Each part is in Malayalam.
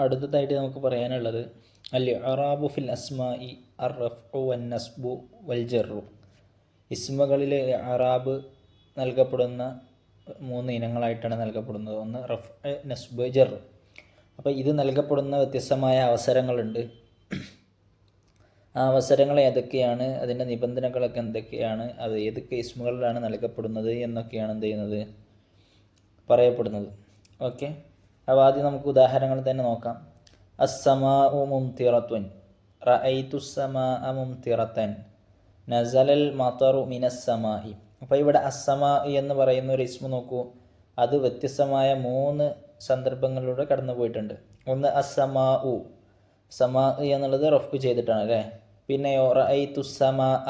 അടുത്തതായിട്ട് നമുക്ക് പറയാനുള്ളത് അൽ ഇഅ്റാബു ഫിൽ അസ്മാഇ അർ റഫ്ഉ വൻ നസ്ബു വൽ ജർറു. ഇസ്മുകളിൽ ഇഅ്റാബ് നൽകപ്പെടുന്ന 3 ഇനങ്ങളായിട്ടാണ് നൽകപ്പെടുന്നത്. ഒന്ന് റഫ്, നസ്ബ്, ജർ. അപ്പോൾ ഇത് നൽകപ്പെടുന്ന വ്യത്യസ്തമായ അവസരങ്ങളുണ്ട്. ആ അവസരങ്ങൾ ഏതൊക്കെയാണ്, അതിൻ്റെ നിബന്ധനകളൊക്കെ എന്തൊക്കെയാണ്, അത് ഏതൊക്കെ ഇസ്മുകളിലാണ് നൽകപ്പെടുന്നത് എന്നൊക്കെയാണ് എന്ത് ചെയ്യുന്നത്, പറയപ്പെടുന്നത്. ഓക്കെ, അപ്പോൾ ആദ്യം നമുക്ക് ഉദാഹരണങ്ങൾ തന്നെ നോക്കാം. അസ്സമാഉ മുംതിറത്തുൻ, റഅയ്തു അസ്സമാഅ മുംതിറത്തൻ, നസലൽ മതറു മിനസ്സമായി. അപ്പോൾ ഇവിടെ അസ്സമാ എന്ന് പറയുന്ന ഒരു ഇസ്മു നോക്കൂ, അത് വ്യത്യസ്തമായ 3 സന്ദർഭങ്ങളിലൂടെ കടന്നു പോയിട്ടുണ്ട്. ഒന്ന് അസ്സമാഉ, സമാ എന്നുള്ളത് റഫ് ചെയ്തിട്ടാണ് അല്ലേ. പിന്നെയോ റഅയ്തു സമാഅ,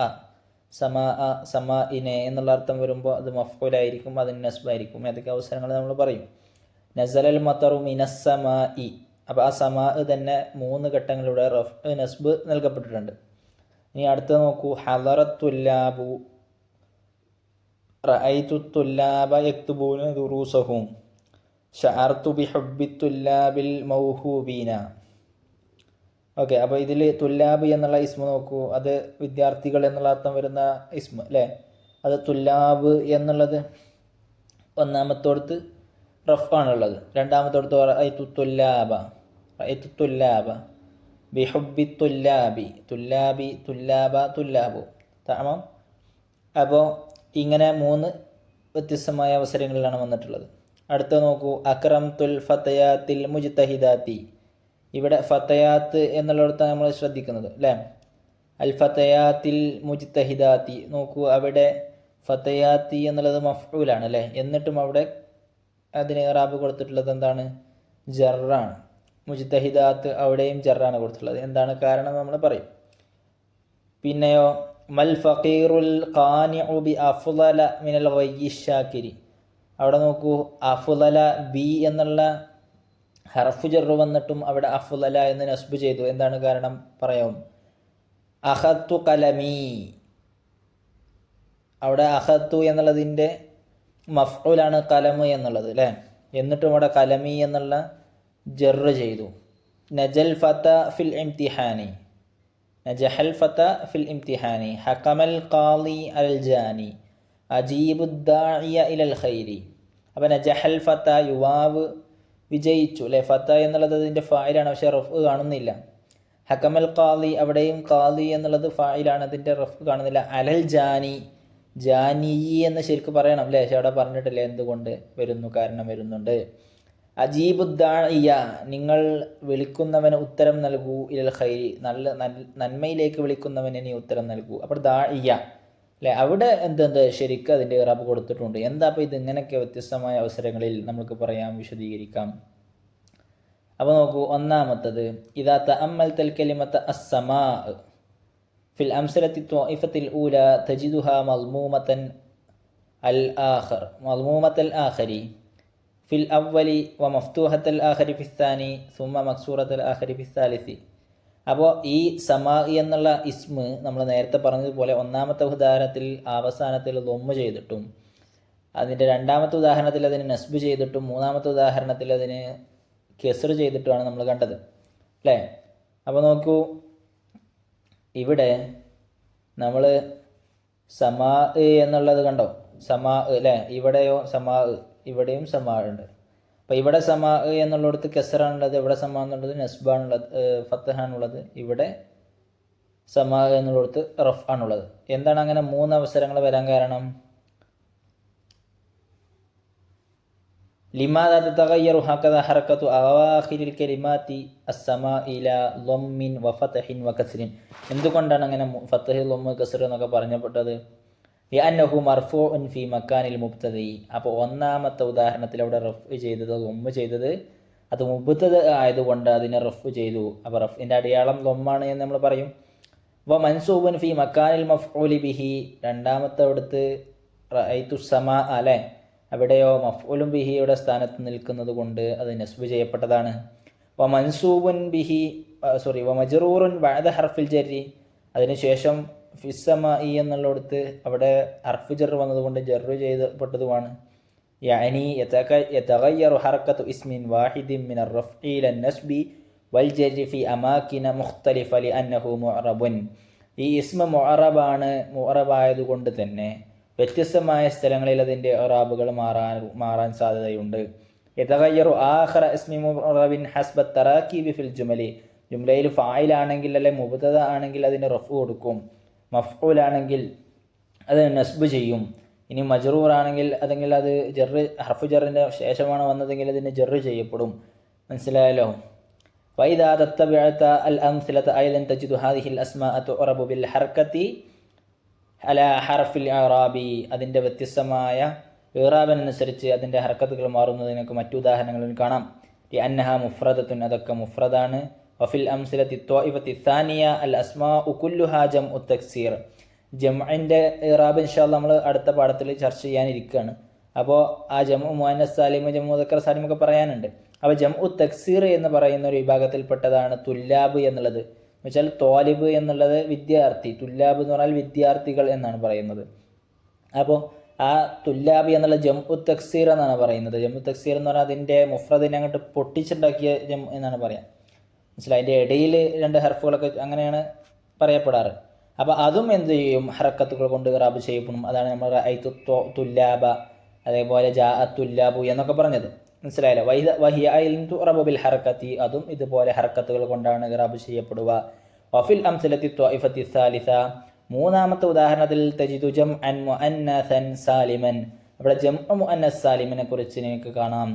സമാഇനെ എന്നുള്ള അർത്ഥം വരുമ്പോൾ അത് മഫ്ഊലായിരിക്കും, അതിന് നസ്ബായിരിക്കും. ഏതൊക്കെ അവസരങ്ങൾ നമ്മൾ പറയും. നസലൽ മതറു മിനസ്സമായി, അപ്പോൾ ആ സമാ തന്നെ 3 ഘട്ടങ്ങളിലൂടെ റഫ്, നസ്ബ് നൽകപ്പെട്ടിട്ടുണ്ട്. ഇനി അടുത്ത നോക്കൂ, ഹദറത്തുല്ലാബു, റഅയ്തു തുല്ലാബ യക്തുബൂന ദുറൂസഹും, ശഅർതു ബിഹുബ്ബി തുല്ലാബിൽ മൗഹൂബീന. ഓക്കെ, അപ്പോൾ ഇതിൽ തുല്ലാബ് എന്നുള്ള ഇസ്മ നോക്കൂ, അത് വിദ്യാർത്ഥികൾ എന്നുള്ള അർത്ഥം വരുന്ന ഇസ്മ അല്ലേ. അത് തുല്ലാബ് എന്നുള്ളത് ഒന്നാമത്തോടത്ത് റഫ് ആണുള്ളത്. രണ്ടാമത്തോടത്ത് റഅയ്തു തുല്ലാബ, റഅയ്തു തുല്ലാബ ബിഹുബ്ബി തുല്ലാബി, തുല്ലാബി, തുല്ലാബ, തുല്ലാബു. തമാം. അപ്പോൾ ഇങ്ങനെ 3 വ്യത്യസ്തമായ അവസരങ്ങളിലാണ് വന്നിട്ടുള്ളത്. അടുത്ത നോക്കൂ, അക്രംതുൽ ഫതയാത്തിൽ മുജ്തഹിദാത്തി. ഇവിടെ ഫതയാത്ത് എന്നുള്ളിടത്ത് നമ്മൾ ശ്രദ്ധിക്കുന്നത് അല്ലേ. അൽ ഫതയാത്തിൽ മുജ്തഹിദാത്തി നോക്കൂ, അവിടെ ഫതയാത്തി എന്നുള്ളത് മഫ്ഊലാണ് അല്ലേ. എന്നിട്ടും അവിടെ അതിന് ഇറാബ് കൊടുത്തിട്ടുള്ളത് എന്താണ്, ജറാണ്. മുജ്തഹിദാത്ത് അവിടെയും ജറാണ് കൊടുത്തിട്ടുള്ളത്. എന്താണ് കാരണം നമ്മൾ പറയും. പിന്നെയോ മൽ ഫഖീറുൽ ഖാനിഉ ബി അഫ്ളല മിനൽ ഗയ്യി ശാകിരി. അവിടെ നോക്കൂ, അഫ്ളല ബി എന്നുള്ള ഹർഫു ജറ് വന്നിട്ടും അവിടെ അഫ്ളല എന്ന് നസ്ബ് ചെയ്തു. എന്താണ് കാരണം പറയാം. അഖത്തു കലമി, അവിടെ അഖത്തു എന്നുള്ളതിൻ്റെ മഫ്ഊലാണ് കലമ് എന്നുള്ളത് അല്ലേ. എന്നിട്ടും അവിടെ കലമി എന്നുള്ള ജറ് ചെയ്തു. നജൽ ഫത ഫിൽ ഇംതിഹാനി, നജഹൽ ഫത ഫിൽ ഇംതിഹാനി, ഹകമൽ ഖാളി അൽ ജാനി, അജീബുദ്ദാഇയ ഇലൽ ഖൈരി. അപ്പോൾ നജഹൽ ഫത, യുവാവ് വിജയിച്ചു അല്ലേ. ഫത എന്നുള്ളത് അതിൻ്റെ ഫായിലാണ്, പക്ഷേ റഫ് കാണുന്നില്ല. ഹകമൽ ഖാളി, അവിടെയും ഖാളി എന്നുള്ളത് ഫായിലാണ്, അതിൻ്റെ റഫ് കാണുന്നില്ല. അലൽ ജാനി, ജാനി എന്ന് ശരിക്കും പറയണം അല്ലേ, പക്ഷെ അവിടെ പറഞ്ഞിട്ടില്ല എന്തുകൊണ്ട് വരുന്നു, കാരണം വരുന്നുണ്ട്. അജീബുദ്ദാഇയ, നിങ്ങൾ വിളിക്കുന്നവന് ഉത്തരം നൽകൂ, ഇലൽ ഖൈരി, നന്മയിലേക്ക് വിളിക്കുന്നവന് നീ ഉത്തരം നൽകൂ. അപ്പോൾ ദാഇയ അല്ലേ, അവിടെ എന്തെന്ത് ശരിക്കും അതിൻ്റെ ഇറാബ് കൊടുത്തിട്ടുണ്ട്. എന്താ അപ്പോൾ ഇത് ഇങ്ങനെയൊക്കെ വ്യത്യസ്തമായ അവസരങ്ങളിൽ നമുക്ക് പറയാം, വിശദീകരിക്കാം. അപ്പോൾ നോക്കൂ, ഒന്നാമത്തത് ഇദാ തഅമ്മൽതൽ കലിമത അസ്സമാ ഫിൽ അംസലത്തി ത്വാഇഫത്തിൽ ഊല തജിദുഹാ മദ്മൂമത്തൻ അൽ ആഖർ, മദ്മൂമത്തൽ ആഖരി ഫിൽ അവ്വലി വ മഫ്തൂഹത്തൽ ആഖരി ഫിസ്സാനി സുമ്മ മക്സൂറത്തൽ ആഖരി ഫിസ്സാലിസി. അപ്പോൾ ഈ സമാ എന്നുള്ള ഇസ്മ് നമ്മൾ നേരത്തെ പറഞ്ഞതുപോലെ ഒന്നാമത്തെ ഉദാഹരണത്തിൽ അവസാനത്തിൽ ദമ്മ് ചെയ്തിട്ടും, അതിൻ്റെ രണ്ടാമത്തെ ഉദാഹരണത്തിൽ അതിന് നസ്ബ് ചെയ്തിട്ടും, മൂന്നാമത്തെ ഉദാഹരണത്തിൽ അതിന് കെസ്ർ ചെയ്തിട്ടുമാണ് നമ്മൾ കണ്ടത് അല്ലേ. അപ്പോൾ നോക്കൂ, ഇവിടെ നമ്മൾ സമാ എന്നുള്ളത് കണ്ടോ, സമാ അല്ലേ. ഇവിടെയോ സമാ, ഇവിടെയും സമാ ഉണ്ട്. അപ്പോൾ ഇവിടെ സമാ എന്നുള്ളിടത്ത് കെസറാണുള്ളത്, ഇവിടെ സമാ എന്നുള്ളത് നസ്ബാണുള്ളത്, ഫത്തഹാണുള്ളത്. ഇവിടെ സമാ എന്നുള്ളിടത്ത് റഫ് ആണുള്ളത്. എന്താണ് അങ്ങനെ 3 അവസരങ്ങൾ വരാൻ കാരണം? ലിമാദാ തതഗയ്യറു ഹകദാ ഹറകത്തു അവാഖിരിൽ കലിമാതി അസ്സമാ ഇലാ ളമ്മിൻ വ ഫതഹിൻ വ കസ്രിൻ. എന്തുകൊണ്ടാണ് അങ്ങനെ ഫതഹ്, ളമ്മ്, കസ്ർ എന്നൊക്കെ പറഞ്ഞപ്പെട്ടത്? ലിഅന്നഹു മർഫൂഉൻ ഫി മക്കാനിൽ മുബ്തദി. അപ്പോൾ ഒന്നാമത്തെ ഉദാഹരണത്തിൽ അവിടെ റഫ് ചെയ്തത്, ളമ്മ് ചെയ്തത്, അത് മുബ്തദ ആയതുകൊണ്ട് അതിനെ റഫ് ചെയ്തു. അപ്പോൾ റഫിൻ്റെ അടയാളം ളമ്മാണ് എന്ന് നമ്മൾ പറയും. വ മൻസൂബുൻ ഫി മക്കാനിൽ മഫ്ഊലി ബിഹി, രണ്ടാമത്തെ അവിടുത്തെ റഅയ്തു സമാ അല്ലേ, അവിടെയോ മഫ്ഊലും ബിഹിയുടെ സ്ഥാനത്ത് നിൽക്കുന്നത് കൊണ്ട് അത് നസ്ബ് ചെയ്യപ്പെട്ടതാണ്. വ മൻസൂബുൻ ബിഹി വ മജ്റൂറുൻ ബഅദ ഹർഫിൽ ജർരി, അതിനുശേഷം ഫിസ്സമായി എന്നുള്ളിടത്ത് അവിടെ ഹർഫ് ജർ വന്നതുകൊണ്ട് ജർറ് ചെയ്യപ്പെട്ടതുമാണ്. യഅനി യതഗയ്യറു ഹറകത്തു ഇസ്മിൻ വാഹിദിൻ മിനർ റഫ്ഇ ഇലൻ നസ്ബി വൽ ജരി ഫി അമാകിന മുഖ്തലിഫ ലിഅന്നഹു മുഅറബുൻ. ഈ ഇസ്മ മുഅറബായതുകൊണ്ട് തന്നെ വ്യത്യസ്തമായ സ്ഥലങ്ങളിൽ അതിൻ്റെ ഇറാബുകൾ മാറാൻ സാധ്യതയുണ്ട്. യതഗയ്യറു ആഖിറ ഇസ്മി മുഅറബിൻ ഹസ്ബ തറാകീബി ഫിൽ ജുമലി. ജുംലയിൽ ഫായിലാണെങ്കിൽ അല്ലെ മുബ്തദ ആണെങ്കിൽ അതിന് റഫ്ഉ കൊടുക്കും, മഫ്ഊലാണെങ്കിൽ അത് നസ്ബ് ചെയ്യും. ഇനി മജ്റൂർ ആണെങ്കിൽ അതെങ്കിൽ അത് ജറ് ഹർഫു ജറിൻ്റെ ശേഷമാണ് വന്നതെങ്കിൽ അതിന് ജറ് ചെയ്യപ്പെടും. മനസ്സിലായല്ലോ? വൈദാ തത്തബഅത അൽ അംസിലത അയ്ദൻ തജിദു ഹാദിഹിൽ അസ്മാഅ തുഅറബു ബിൽ ഹർകതി അലാ ഹർഫിൽ ഇറാബി. അതിൻ്റെ വ്യത്യസ്തമായ ഇറാബിനനുസരിച്ച് അതിൻ്റെ ഹർക്കത്തുകൾ മാറുന്നതിനൊക്കെ മറ്റു ഉദാഹരണങ്ങളിൽ കാണാം. ലിഅന്നഹ മുഫ്രദത്തുൻ, അതൊക്കെ മുഫ്രദാണ്. വഫിൽ അംസിലത്തി ത്വാഇഫത്തി സാനിയ അൽ അസ്മാഉ കുല്ലുഹാ ജംഉ തക്സീർ. ജംഇൻ്റെ ഇറാബ് ഇൻഷാല്ലാഹ് നമ്മൾ അടുത്ത പാഠത്തിൽ ചർച്ച ചെയ്യാനിരിക്കുകയാണ്. അപ്പോൾ ആ ജംഉ മുഅന്നസ് സാലിം, ജംഉ മുദക്കർ സാലിം ഒക്കെ പറയാനുണ്ട്. അപ്പോൾ ജംഉ തക്സീർ എന്ന് പറയുന്ന ഒരു വിഭാഗത്തിൽപ്പെട്ടതാണ് തുല്ലാബ് എന്നുള്ളത്. എന്നുവെച്ചാൽ ത്വാലിബ് എന്നുള്ളത് വിദ്യാർത്ഥി, തുല്ലാബ് എന്ന് പറഞ്ഞാൽ വിദ്യാർത്ഥികൾ എന്നാണ് പറയുന്നത്. അപ്പോൾ ആ തുല്ലാബ് എന്നുള്ള ജംഉ തക്സീർ എന്നാണ് പറയുന്നത്. ജംഉ തക്സീർ എന്ന് പറഞ്ഞാൽ അതിൻ്റെ മുഫ്രദിനെ അങ്ങോട്ട് പൊട്ടിച്ചുണ്ടാക്കിയ ജം എന്നാണ് പറയാം. മനസ്സിലായി? അതിൻ്റെ ഇടയിൽ രണ്ട് ഹർഫുകളൊക്കെ അങ്ങനെയാണ് പറയപ്പെടാറ്. അപ്പോൾ അതും എന്ത് ചെയ്യും? ഹറക്കത്തുകൾ കൊണ്ട് ഇറാബ് ചെയ്യപ്പെടും. അതാണ് നമ്മൾ ഐതു തുല്ലാബ, അതേപോലെ ജാ തുല്ലാബു എന്നൊക്കെ പറഞ്ഞത്. മനസ്സിലായല്ലോ? വഹിയ ഐൻ തുറബു ബിൽ ഹറക്കത്തി, അതും ഇതുപോലെ ഹറക്കത്തുകൾ കൊണ്ടാണ് ഇറാബ് ചെയ്യപ്പെടുക. വഫിൽ അംസലത്തി ത്വാഇഫത്തി സാലിസ, മൂന്നാമത്തെ ഉദാഹരണത്തിൽ തജിദു ജംഅൻ മുഅന്നസൻ സാലിമൻ. അവിടെ ജംഉ മുഅന്നസ് സാലിമിനെ കുറിച്ച് നിങ്ങൾക്ക് കാണാം.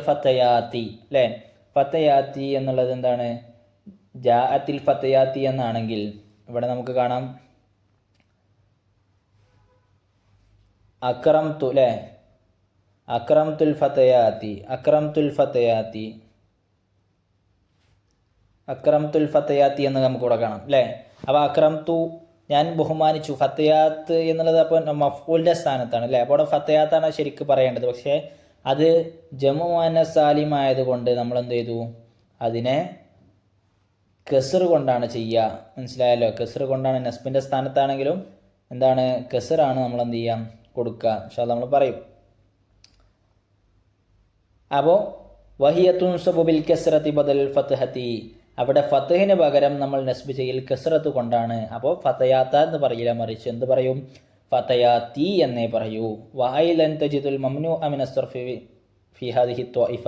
ഫത്തയാത്തി അല്ലേ? ഫത്തയാത്തി എന്നുള്ളത് എന്താണ്? ജാഅത്തിൽ ഫത്തയാത്തി എന്നാണെങ്കിൽ ഇവിടെ നമുക്ക് കാണാം അക്രംതു അല്ലേ? അക്രംതുൽ ഫത്തയാത്തി, അക്രംതുൽ ഫത്തയാത്തി, അക്രംതുൽ ഫത്തയാത്തി എന്ന് നമുക്ക് ഇവിടെ കാണാം അല്ലേ? അപ്പോൾ അക്രംതു ഞാൻ ബഹുമാനിച്ചു. ഫത്തയാത്ത് എന്നുള്ളത് അപ്പോൾ മഫ്ഊലിൻ്റെ സ്ഥാനത്താണ് അല്ലേ? അപ്പോൾ അവിടെ ഫത്തയാത്താണ് ശരിക്ക് പറയേണ്ടത്. പക്ഷേ അത് ജംഉ മുഅന്നസ് സാലിം ആയതുകൊണ്ട് നമ്മൾ എന്ത് ചെയ്തു? അതിനെ കസ്ർ കൊണ്ടാണ് ചെയ്യുക. മനസ്സിലായല്ലോ? കസ്ർ കൊണ്ടാണ്. നസ്ബിൻ്റെ സ്ഥാനത്താണെങ്കിലും എന്താണ്? കസ്റാണ് നമ്മൾ എന്ത് ചെയ്യാം? കൊടുക്കുക. ഇൻഷാല്ലാഹ് നമ്മൾ പറയും. അപ്പോൾ വഹിയ തുൻസബു ബിൽ കസ്റതി ബദൽ ഫത്ഹതി, അവിടെ ഫത്ഹിന് പകരം നമ്മൾ നസ്ബ് ചെയ്യൽ കസ്റത്ത് കൊണ്ടാണ്. അപ്പോൾ ഫതയാത്ത എന്ന് പറയില്ല, മറിച്ച് എന്ത് പറയും? ഫതയാത്തി എന്നേ പറയൂ. വഅയ്ലൻ തജിദുൽ മംനൂഅ മിന സർഫി ഫി ഹാദിഹി ത്വാഇഫ,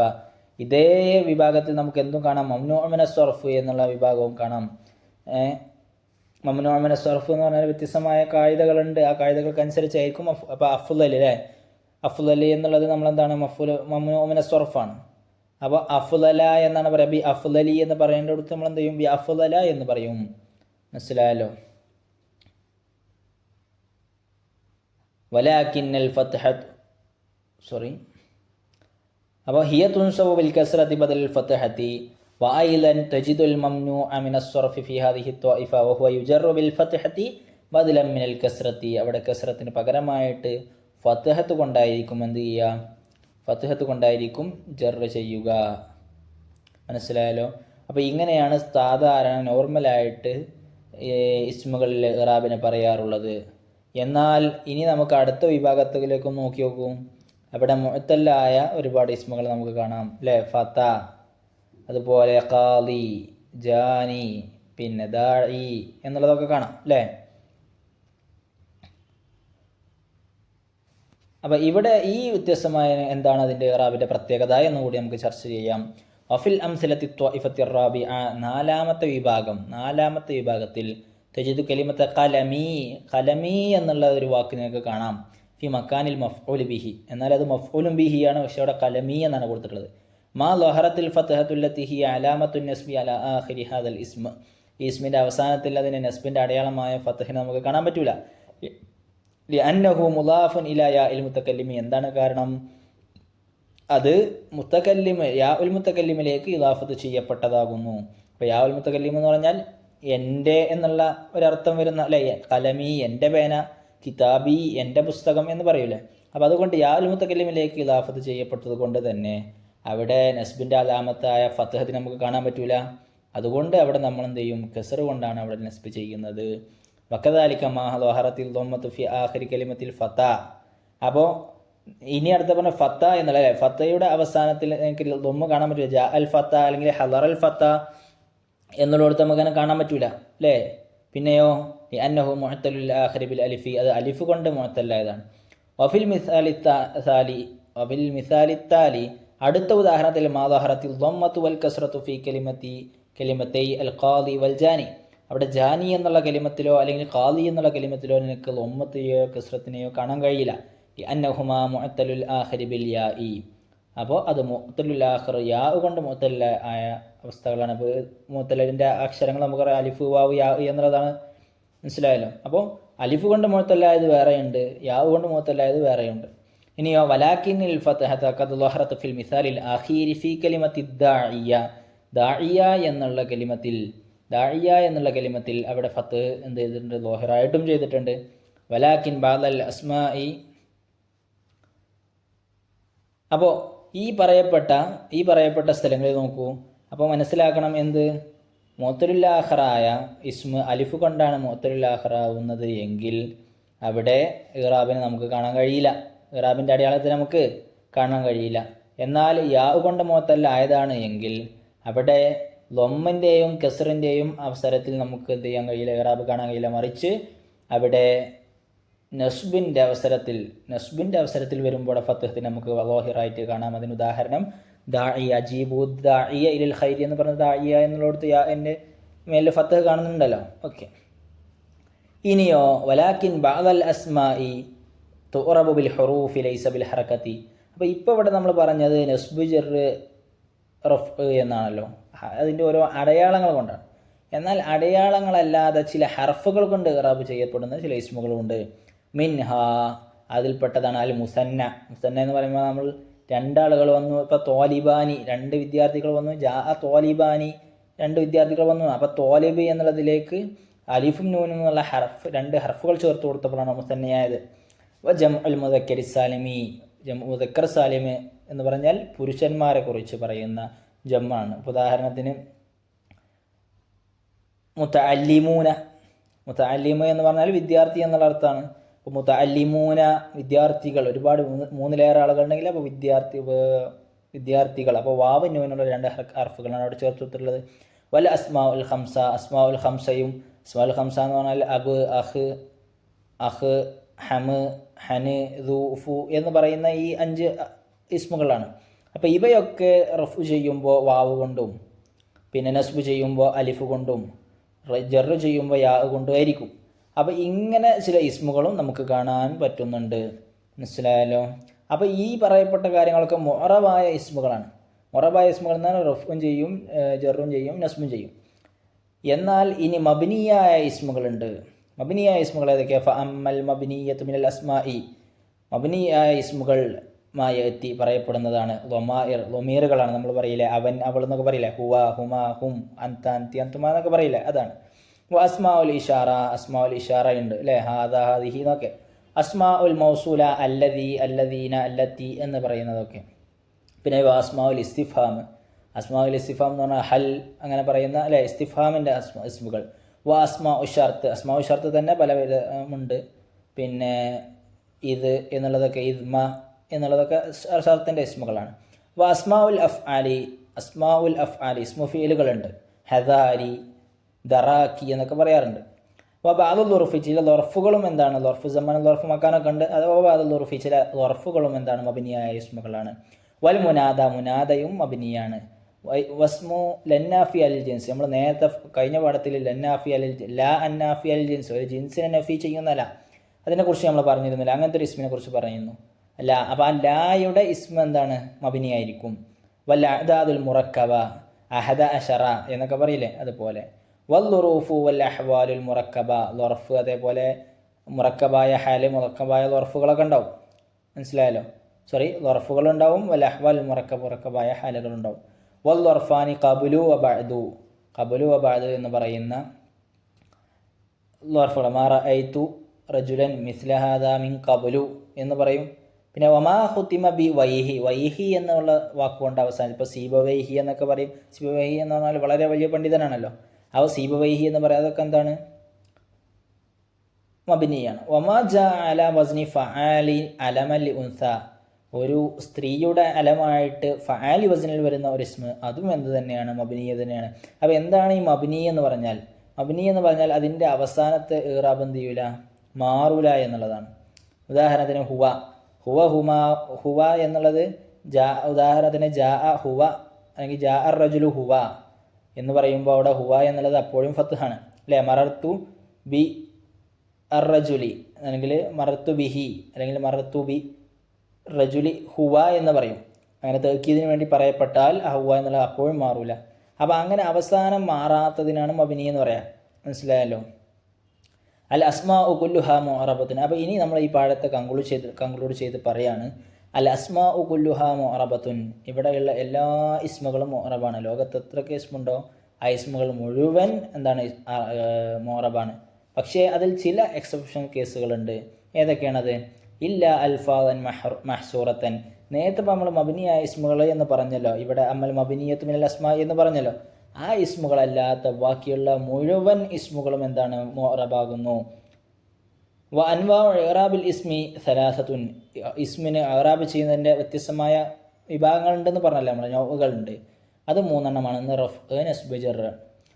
ഇതേ വിഭാഗത്തിൽ നമുക്ക് എന്തും കാണാം. മംനൂഅ മിന സർഫ് എന്നുള്ള വിഭാഗവും കാണാം. മംനൂഅ മിന സർഫ് എന്ന് പറഞ്ഞാൽ വ്യത്യസ്തമായ കായികകളുണ്ട്. ആ കായികകൾക്കനുസരിച്ചായിരിക്കും. അപ്പോൾ അഫ്ളൽ അല്ലേ? അഫ്ളൽ എന്നുള്ളത് നമ്മളെന്താണ്? മംനൂഅ മിന സർഫാണ്. അപ്പോൾ അഫ്ളല എന്നാണ് പറയുക. ബി അഫ്ളലി എന്ന് പറയേണ്ടടുത്ത് നമ്മൾ എന്ത് ചെയ്യും? ബി അഫ്ളല എന്ന് പറയും. മനസ്സിലായല്ലോ? വലാകിന്നൽ ഫത്ഹത്ത് അപ്പോൾ ഹിയ തുൻസബു ബിൽ കസ്റതി ബദൽ ഫത്ഹതി വഅയ്ലൻ തജിദുൽ മംനൂഅ മിനസ് സർഫി ഫി ഹാദിഹി ത്വാഇഫ വഹുവ യുജറു ബിൽ ഫത്ഹതി ബദലൻ മിനൽ കസ്റതി. അവിടെ കസ്റത്തിന് പകരമായിട്ട് ഫത്ഹത്ത് കൊണ്ടായിരിക്കും എന്ത് ചെയ്യുക? ഫത്ഹത്ത് കൊണ്ടായിരിക്കും ജറ് ചെയ്യുക. മനസ്സിലായല്ലോ? അപ്പോൾ ഇങ്ങനെയാണ് സാധാരണ നോർമലായിട്ട് ഇസ്മുകളിൽ ഇറാബിനെ പറയാറുള്ളത്. എന്നാൽ ഇനി നമുക്ക് അടുത്ത വിഭാഗത്തിലേക്ക് നോക്കി നോക്കും. അവിടെ മുഅത്തല്ലായ ഒരുപാട് ഇസ്മുകൾ നമുക്ക് കാണാം അല്ലേ? ഫത, അതുപോലെ ഖാലി, ജാനി, പിന്നെ ദാഇ എന്നുള്ളതൊക്കെ കാണാം അല്ലേ? അപ്പോൾ ഇവിടെ ഈ വ്യത്യസ്തമായ എന്താണ് അതിൻ്റെ ഇറാബിൻ്റെ പ്രത്യേകത എന്നുകൂടി നമുക്ക് ചർച്ച ചെയ്യാം. വഫിൽ അംസലത്തി ത്വാഇഫത്തി റാബിഅ, നാലാമത്തെ വിഭാഗത്തിൽ തജിദു കലിമത്ത് ഖലമി, ഖലമി എന്നുള്ള ഒരു വാക്ക് നിങ്ങൾക്ക് കാണാം. ഫി മക്കാനിൽ മഫ്ഊൽ ബിഹി, എന്നാൽ അത് മഫ്ഊലും ബിഹിയാണ്. പക്ഷേ അവിടെ ഖലമി എന്നാണ് കൊടുത്തിട്ടുള്ളത്. മാ ലഹറത്തിൽ ഫത്ഹത്തുല്ലത്തി ഹി അലാമത്തുൻ നസ്ബി അലാ ആഖിരി ഹാദൽ ഇസ്മ, ഈ ഇസ്മിൻ്റെ അവസാനത്തിൽ അതിന് നസ്ബിൻ്റെ അടയാളമായ ഫത്ഹിനെ നമുക്ക് കാണാൻ പറ്റൂല. ലിഅന്നഹു മുളാഫുൻ ഇലാ യാഇൽ മുത്തകല്ലിമി, എന്താണ് കാരണം? അത് യാ ഉൽ മുത്തകല്ലിമിലേക്ക് ഇളാഫത്ത് ചെയ്യപ്പെട്ടതാകുന്നു. അപ്പോൾ യാ ഉൽ മുത്തകല്ലിം എന്ന് പറഞ്ഞാൽ എൻ്റെ എന്നുള്ള ഒരർത്ഥം വരുന്ന അല്ലേ? കലമി എൻ്റെ പേന, കിതാബി എൻ്റെ പുസ്തകം എന്ന് പറയൂലേ? അപ്പോൾ അതുകൊണ്ട് യാ ഉൽ മുത്തകല്ലിമിലേക്ക് ഇളാഫത്ത് ചെയ്യപ്പെട്ടത് കൊണ്ട് തന്നെ അവിടെ നസ്ബിൻ്റെ അലാമത്തായ ഫത്ഹത്തിന് നമുക്ക് കാണാൻ പറ്റൂല. അതുകൊണ്ട് അവിടെ നമ്മൾ എന്ത് ചെയ്യും? കസ്ർ കൊണ്ടാണ് അവിടെ നസ്ബ് ചെയ്യുന്നത്. വക്കദാലിക മാ ലഹറത്തിൽ ദമ്മത്തു ഫി ആഖിരി കലിമത്തിൽ ഫത. അപ്പോൾ ഇനി അടുത്ത പറഞ്ഞ ഫത്ത എന്നുള്ള അല്ലേ? ഫത്തയുടെ അവസാനത്തിൽ എനിക്ക് ദമ്മ കാണാൻ പറ്റില്ല. ജാ അൽ ഫത്ത അല്ലെങ്കിൽ ഹദർ അൽ ഫത്ത എന്നുള്ളിടത്ത് നമുക്കങ്ങനെ കാണാൻ പറ്റൂല അല്ലേ. പിന്നെയോ അന്നഹു മുഅത്തലുൽ ആഖിരി ബിൽ അലിഫി, അത് അലിഫ് കൊണ്ട് മുഅത്തലായതാണ്. വഫിൽ മിസാലി താലി, അടുത്ത ഉദാഹരണത്തിൽ മാദഹറത്തിൽ ദമ്മത്തു വൽ കസ്റത്തു ഫീ കലിമത്തൈ അൽ ഖാദി വൽ ജാനി, അവിടെ ജാനി എന്നുള്ള കലിമത്തിലോ അല്ലെങ്കിൽ ഖാദി എന്നുള്ള കലിമത്തിലോ നിനക്ക് ദമ്മത്തെയോ കസ്റത്തിനെയോ കാണാൻ കഴിയില്ല. അന്നഹുമാ മുഅത്തലുൽ ആഖിരി ബിൽ യാഇ, അപ്പോൾ അത് മുഅത്തലുൽ ആഖിർ യാ കൊണ്ട് മുഅത്തല ആയ അവസ്ഥകളാണ്. ഇപ്പോൾ മുഅത്തലിൻ്റെ അക്ഷരങ്ങൾ നമുക്കറിയാം, അലിഫ് വാവ് യാ എന്നുള്ളതാണ്, മനസ്സിലായല്ലോ. അപ്പോൾ അലിഫ് കൊണ്ട് മുഅത്തലായത് വേറെയുണ്ട്, യാവ് കൊണ്ട് മുഅത്തലായത് വേറെയുണ്ട്. ഇനിയോ വലാകിനിൽ ഫത്ഹത ഖദ് ളഹറത ഫിൽ മിസാലിൽ ആഖിരി ഫീ കലിമത്തി ദാഇയ, ദാഇയ എന്നുള്ള കലിമത്തിൽ അവിടെ ഫത്ത് എന്ത് ചെയ്തിട്ടുണ്ട്, ളഹറായിട്ടും ചെയ്തിട്ടുണ്ട്. വലാകിൻ ബഅദൽ അസ്മാഇ, അപ്പോൾ ഈ പറയപ്പെട്ട സ്ഥലങ്ങളിൽ നോക്കൂ. അപ്പോൾ മനസ്സിലാക്കണം എന്ത്, മുഅത്തലുൽ ആഖിറായ ഇസ്മ അലിഫ് കൊണ്ടാണ് മുഅത്തലുൽ ആഖിറാവുന്നത് എങ്കിൽ അവിടെ ഇറാബിനെ നമുക്ക് കാണാൻ കഴിയില്ല, ഇറാബിൻ്റെ അടയാളത്തിൽ നമുക്ക് കാണാൻ കഴിയില്ല. എന്നാൽ യാ കൊണ്ട് മുഅത്തലായതാണ് എങ്കിൽ അവിടെ ലൊമ്മിൻ്റെയും കസ്റിൻ്റെയും അവസരത്തിൽ നമുക്ക് എന്ത് ചെയ്യാൻ കഴിയില്ല, ഇറാബ് കാണാൻ കഴിയില്ല. മറിച്ച് അവിടെ നസ്ബിൻ്റെ അവസരത്തിൽ വരുമ്പോൾ ഫത്ഹത്തിന് നമുക്ക് ളാഹിറായിട്ട് കാണാം. അതിന് ഉദാഹരണം ദാഇയ, അജീബു ദാഇയ ഇലൽ ഖൈരി എന്ന് പറഞ്ഞ ദാഇയ എന്നുള്ളടത്ത് യാ എൻ്റെ മേലിൽ ഫത്ഹ് കാണുന്നുണ്ടല്ലോ. ഓക്കെ. ഇനിയോ വലാകിൻ ബഅദൽ അസ്മാഇ തുറബു ബിൽ ഹുറൂഫി ലൈസ ബിൽ ഹറകതി, അപ്പോൾ ഇപ്പോൾ ഇവിടെ നമ്മൾ പറഞ്ഞത് നസ്ബ് ജർ റഫ് എന്നാണല്ലോ, അതിൻ്റെ ഓരോ അടയാളങ്ങൾ കൊണ്ടാണ്. എന്നാൽ അടയാളങ്ങളല്ലാതെ ചില ഹർഫുകൾ കൊണ്ട് ഇറാബ് ചെയ്യപ്പെടുന്ന ചില ഇസ്മുകളുണ്ട്. മിൻഹ, അതിൽപ്പെട്ടതാണ് അൽ മുസന്ന. മുസന്ന എന്ന് പറയുമ്പോൾ നമ്മൾ രണ്ടാളുകൾ വന്നു, ഇപ്പോൾ തോലിബാനി 2 വിദ്യാർത്ഥികൾ വന്നു, ജാ തോലിബാനി 2 വിദ്യാർത്ഥികൾ വന്നു. അപ്പോൾ തോലിബ് എന്നുള്ളതിലേക്ക് അലിഫും നൂനും എന്നുള്ള 2 ഹർഫുകൾ ചേർത്ത് കൊടുത്തപ്പോഴാണ് മുസന്നയായത്. ജംഉൽ മുദക്കരി സാലിമി, മുദക്കർ സാലിമ് എന്ന് പറഞ്ഞാൽ പുരുഷന്മാരെ കുറിച്ച് പറയുന്ന ജമ്മാണ്. ഉദാഹരണത്തിന് മുതഅല്ലിമൂന എന്ന് പറഞ്ഞാൽ വിദ്യാർത്ഥി എന്നുള്ള അർത്ഥമാണ്. അപ്പോൾ മുതഅല്ലിമൂന വിദ്യാർത്ഥികൾ, ഒരുപാട് 3-ലേറെ ആളുകൾ ഉണ്ടെങ്കിൽ അപ്പോൾ വിദ്യാർത്ഥികൾ, അപ്പോൾ വാവ് നൂനുള്ള 2 ഹർഫുകളാണ് അവിടെ ചേർത്ത് കൊടുത്തിട്ടുള്ളത്. വൽ അസ്മാഉൽ ഖംസ, അസ്മാഉൽ ഖംസയും, അസ്മാഉൽ ഖംസ എന്ന് പറഞ്ഞാൽ അബ്, അഹ്, ഹമ്, ഹന്, ദൂഫു എന്ന് പറയുന്ന ഈ 5 ഇസ്മുകളാണ്. അപ്പോൾ ഇവയൊക്കെ റഫ് ചെയ്യുമ്പോൾ വാവ് കൊണ്ടും, പിന്നെ നസ്ബ് ചെയ്യുമ്പോൾ അലിഫ് കൊണ്ടും, ജറ് ചെയ്യുമ്പോൾ യാ കൊണ്ടും ആയിരിക്കും. അപ്പോൾ ഇങ്ങനെ ചില ഇസ്മുകളും നമുക്ക് കാണാൻ പറ്റുന്നുണ്ട്, മനസ്സിലായല്ലോ. അപ്പോൾ ഈ പറയപ്പെട്ട കാര്യങ്ങളൊക്കെ മുഅറബായ ഇസ്മുകളാണ്. മുഅറബായ ഇസ്മുകൾ എന്നാൽ റഫും ചെയ്യും, ജറും ചെയ്യും, നസ്ബും ചെയ്യും. എന്നാൽ ഇനി മബ്നിയായ ഇസ്മുകളുണ്ട്. മബ്നിയായ ഇസ്മുകൾ ഏതൊക്കെയാണ്? ഫഅമ്മൽ മബ്നിയത്തു മിനൽ അസ്മാഇ, മബ്നിയായ ഇസ്മുകൾ മായത്തി പറയപ്പെടുന്നതാണ് ലൊമീറുകളാണ്. നമ്മൾ പറയില്ലേ അവൻ, അവൾ എന്നൊക്കെ പറയില്ലേ, ഹുവ, ഹുമ, ഹും, അന്ത, അന്തി, അന്തുമ എന്നൊക്കെ പറയില്ലേ, അതാണ്. അസ്മാഉൽ ഇഷാറ ഉണ്ട് അല്ലേ, ഹാദാ, ഹാദിഹി എന്നൊക്കെ. അസ്മാഉൽ മൗസൂല അല്ലദീ, അല്ലദീന, അല്ലത്തി എന്ന് പറയുന്നതൊക്കെ. പിന്നെ അസ്മാഉൽ ഇസ്തിഫാം എന്ന് പറഞ്ഞാൽ ഹൽ അങ്ങനെ പറയുന്ന അല്ലേ ഇസ്തിഫാമിൻ്റെ ഇസ്മുകൾ. അസ്മാഉ ഷർത്ത് തന്നെ പല വിധമുണ്ട്. പിന്നെ ഇത് എന്നുള്ളതൊക്കെ, ഇദ്മ എന്നുള്ളതൊക്കെ ഷർത്തിൻ്റെ ഇസ്മുകളാണ്. അസ്മാഉൽ അഫ്ആലി ഇസ്മുഫീലുകളുണ്ട്. ഹദാരി, ദറാക്കി എന്നൊക്കെ പറയാറുണ്ട്. ബാദുൽ ളുർഫി, ചില ളുർഫുകളും എന്താണ്, ളുർഫ് സമാന ളുർഫ് മക്കാനൊക്കെ ഉണ്ട്. ബാദുൽ ളുർഫി, ചില ളുർഫുകളും എന്താണ്, മബ്നിയായ ഇസ്മുകളാണ്. വൽ മുനാദയും മബ്നിയാണ്. വസ്മു ലന്നാഫി അൽ ജിൻസ്, നമ്മൾ നേരത്തെ കഴിഞ്ഞ പാഠത്തിൽ ലന്നാഫി അൽ ലാ അന്നാഫി അൽ ജിൻസ്, ഒരു ജിൻസിനെ നഫി ചെയ്യുന്നല്ല, അതിനെക്കുറിച്ച് നമ്മൾ പറഞ്ഞിരുന്നില്ല. അങ്ങനത്തെ ഒരു ഇസ്മിനെ കുറിച്ച് പറയുന്നു അല്ല. അപ്പോൾ ആ ലായുടെ ഇസ്മ എന്താണ്, മബ്നിയായിരിക്കും. വൽ അഅദാദുൽ മുറക്കബ, അഹദ അശറ എന്നൊക്കെ പറയില്ലേ, അതുപോലെ. വൽറുഫു വൽ അഹ്വാലുൽ മുറക്കബ, ളുർഫ് അതേപോലെ മുറക്കബായ ഹാല്, മുറക്കബായ ളുർഫുകളൊക്കെ ഉണ്ടാവും, മനസ്സിലായല്ലോ. ളുർഫുകളുണ്ടാവും. വൽ അഹ്വാൽ മുറക്കബായ ഹാലുകളുണ്ടാവും. വൽ ളുർഫാനി ഖബ്ലു വ ബഅദു എന്ന് പറയുന്ന ളുർഫുകൾ. മാ റഅയ്തു റജുലൻ മിസ്ല ഹാദാ മിൻ ഖബ്ലു എന്ന് പറയും. പിന്നെ വമാ ഖുതിമ ബി വൈഹി എന്നുള്ള വാക്കുകൊണ്ട് അവസാനം, ഇപ്പോൾ സീബവൈഹി എന്നൊക്കെ പറയും. സീബവൈഹി എന്ന് പറഞ്ഞാൽ വളരെ വലിയ പണ്ഡിതനാണല്ലോ, അവ സീബവൈഹി എന്ന് പറയാം, അതൊക്കെ എന്താണ്, മബ്നിയാണ്. വമാ ജാ അലാ വസ്നി ഫആലി അലമൽ ഉൻസ, ഒരു സ്ത്രീയുടെ അലമായിട്ട് ഫഅലി വസനിൽ വരുന്ന ഒരു ഇസ്മ, അതും എന്ത് തന്നെയാണ്? മബ്നിയ തന്നെയാണ്. അപ്പോൾ എന്താണ് ഈ മബ്നി എന്ന് പറഞ്ഞാൽ? മബ്നി എന്ന് പറഞ്ഞാൽ അതിൻ്റെ അവസാനത്തെ ഇറാബ് എന്ത് ചെയ്യൂല? മാറൂല എന്നുള്ളതാണ്. ഉദാഹരണത്തിന് ഹുവ, ഹുവ എന്നുള്ളത് ഉദാഹരണത്തിന് ജാ ഹുവ അല്ലെങ്കിൽ ജാ റജുലു ഹുവ എന്ന് പറയുമ്പോൾ അവിടെ ഹുവ എന്നുള്ളത് അപ്പോഴും ഫത്ഹാണ് അല്ലേ? മറർത്തു ബി അറജുലി അല്ലെങ്കിൽ മറത്തു ബിഹി അല്ലെങ്കിൽ മറത്തു ബി റജുലി ഹുവ എന്ന് പറയും. അങ്ങനെ തേക്കീതിന് വേണ്ടി പറയപ്പെട്ടാൽ ആ ഹുവ എന്നുള്ളത് അപ്പോഴും മാറൂല. അപ്പോൾ അങ്ങനെ അവസാനം മാറാത്തതിനാണ് മബ്നി എന്ന് പറയാം. മനസ്സിലായല്ലോ? അൽ അസ്മാ ഉ കുല്ലുഹാ മുഅറബത്തുൻ. അപ്പോൾ ഇനി നമ്മൾ ഈ പാഠത്തെ കൺക്ലൂഡ് ചെയ്ത് പറയാണ്, അൽ അസ്മാ ഉ കുല്ലുഹാ മുഅറബത്തുൻ. ഇവിടെയുള്ള എല്ലാ ഇസ്മുകളും മുഅറബാണ്. ലോകത്ത് എത്രയൊക്കെ ഇസ്മുണ്ടോ ആ ഇസ്മുകൾ മുഴുവൻ എന്താണ്? മുഅറബാണ്. പക്ഷേ അതിൽ ചില എക്സെപ്ഷൻ കേസുകളുണ്ട്. ഏതൊക്കെയാണത്? ഇല്ല അൽഫാദൻ മഹ്സൂറത്തൻ. നേരത്തെ നമ്മൾ മബ്നിയായ ഇസ്മുകൾ എന്ന് പറഞ്ഞല്ലോ, ഇവിടെ അമ്മൽ മബ്നിയത്തു മിനൽ അസ്മാ എന്ന് പറഞ്ഞല്ലോ. ആ ഇസ്മുകളല്ലാത്ത ബാക്കിയുള്ള മുഴുവൻ ഇസ്മുകളും എന്താണ്? മുഅറബാകുന്നു. വ അൻവാഉ ഇറാബിൽ ഇസ്മി സലാസത്തുൻ. ഇസ്മിന് ഇറാബ് ചെയ്യുന്നതിൻ്റെ വ്യത്യസ്തമായ വിഭാഗങ്ങളുണ്ടെന്ന് പറഞ്ഞല്ലോ, നമ്മൾ നൗകളുണ്ട്. അത് 3 എണ്ണമാണ്. റഫ്, നസ്ബ്, ജർ.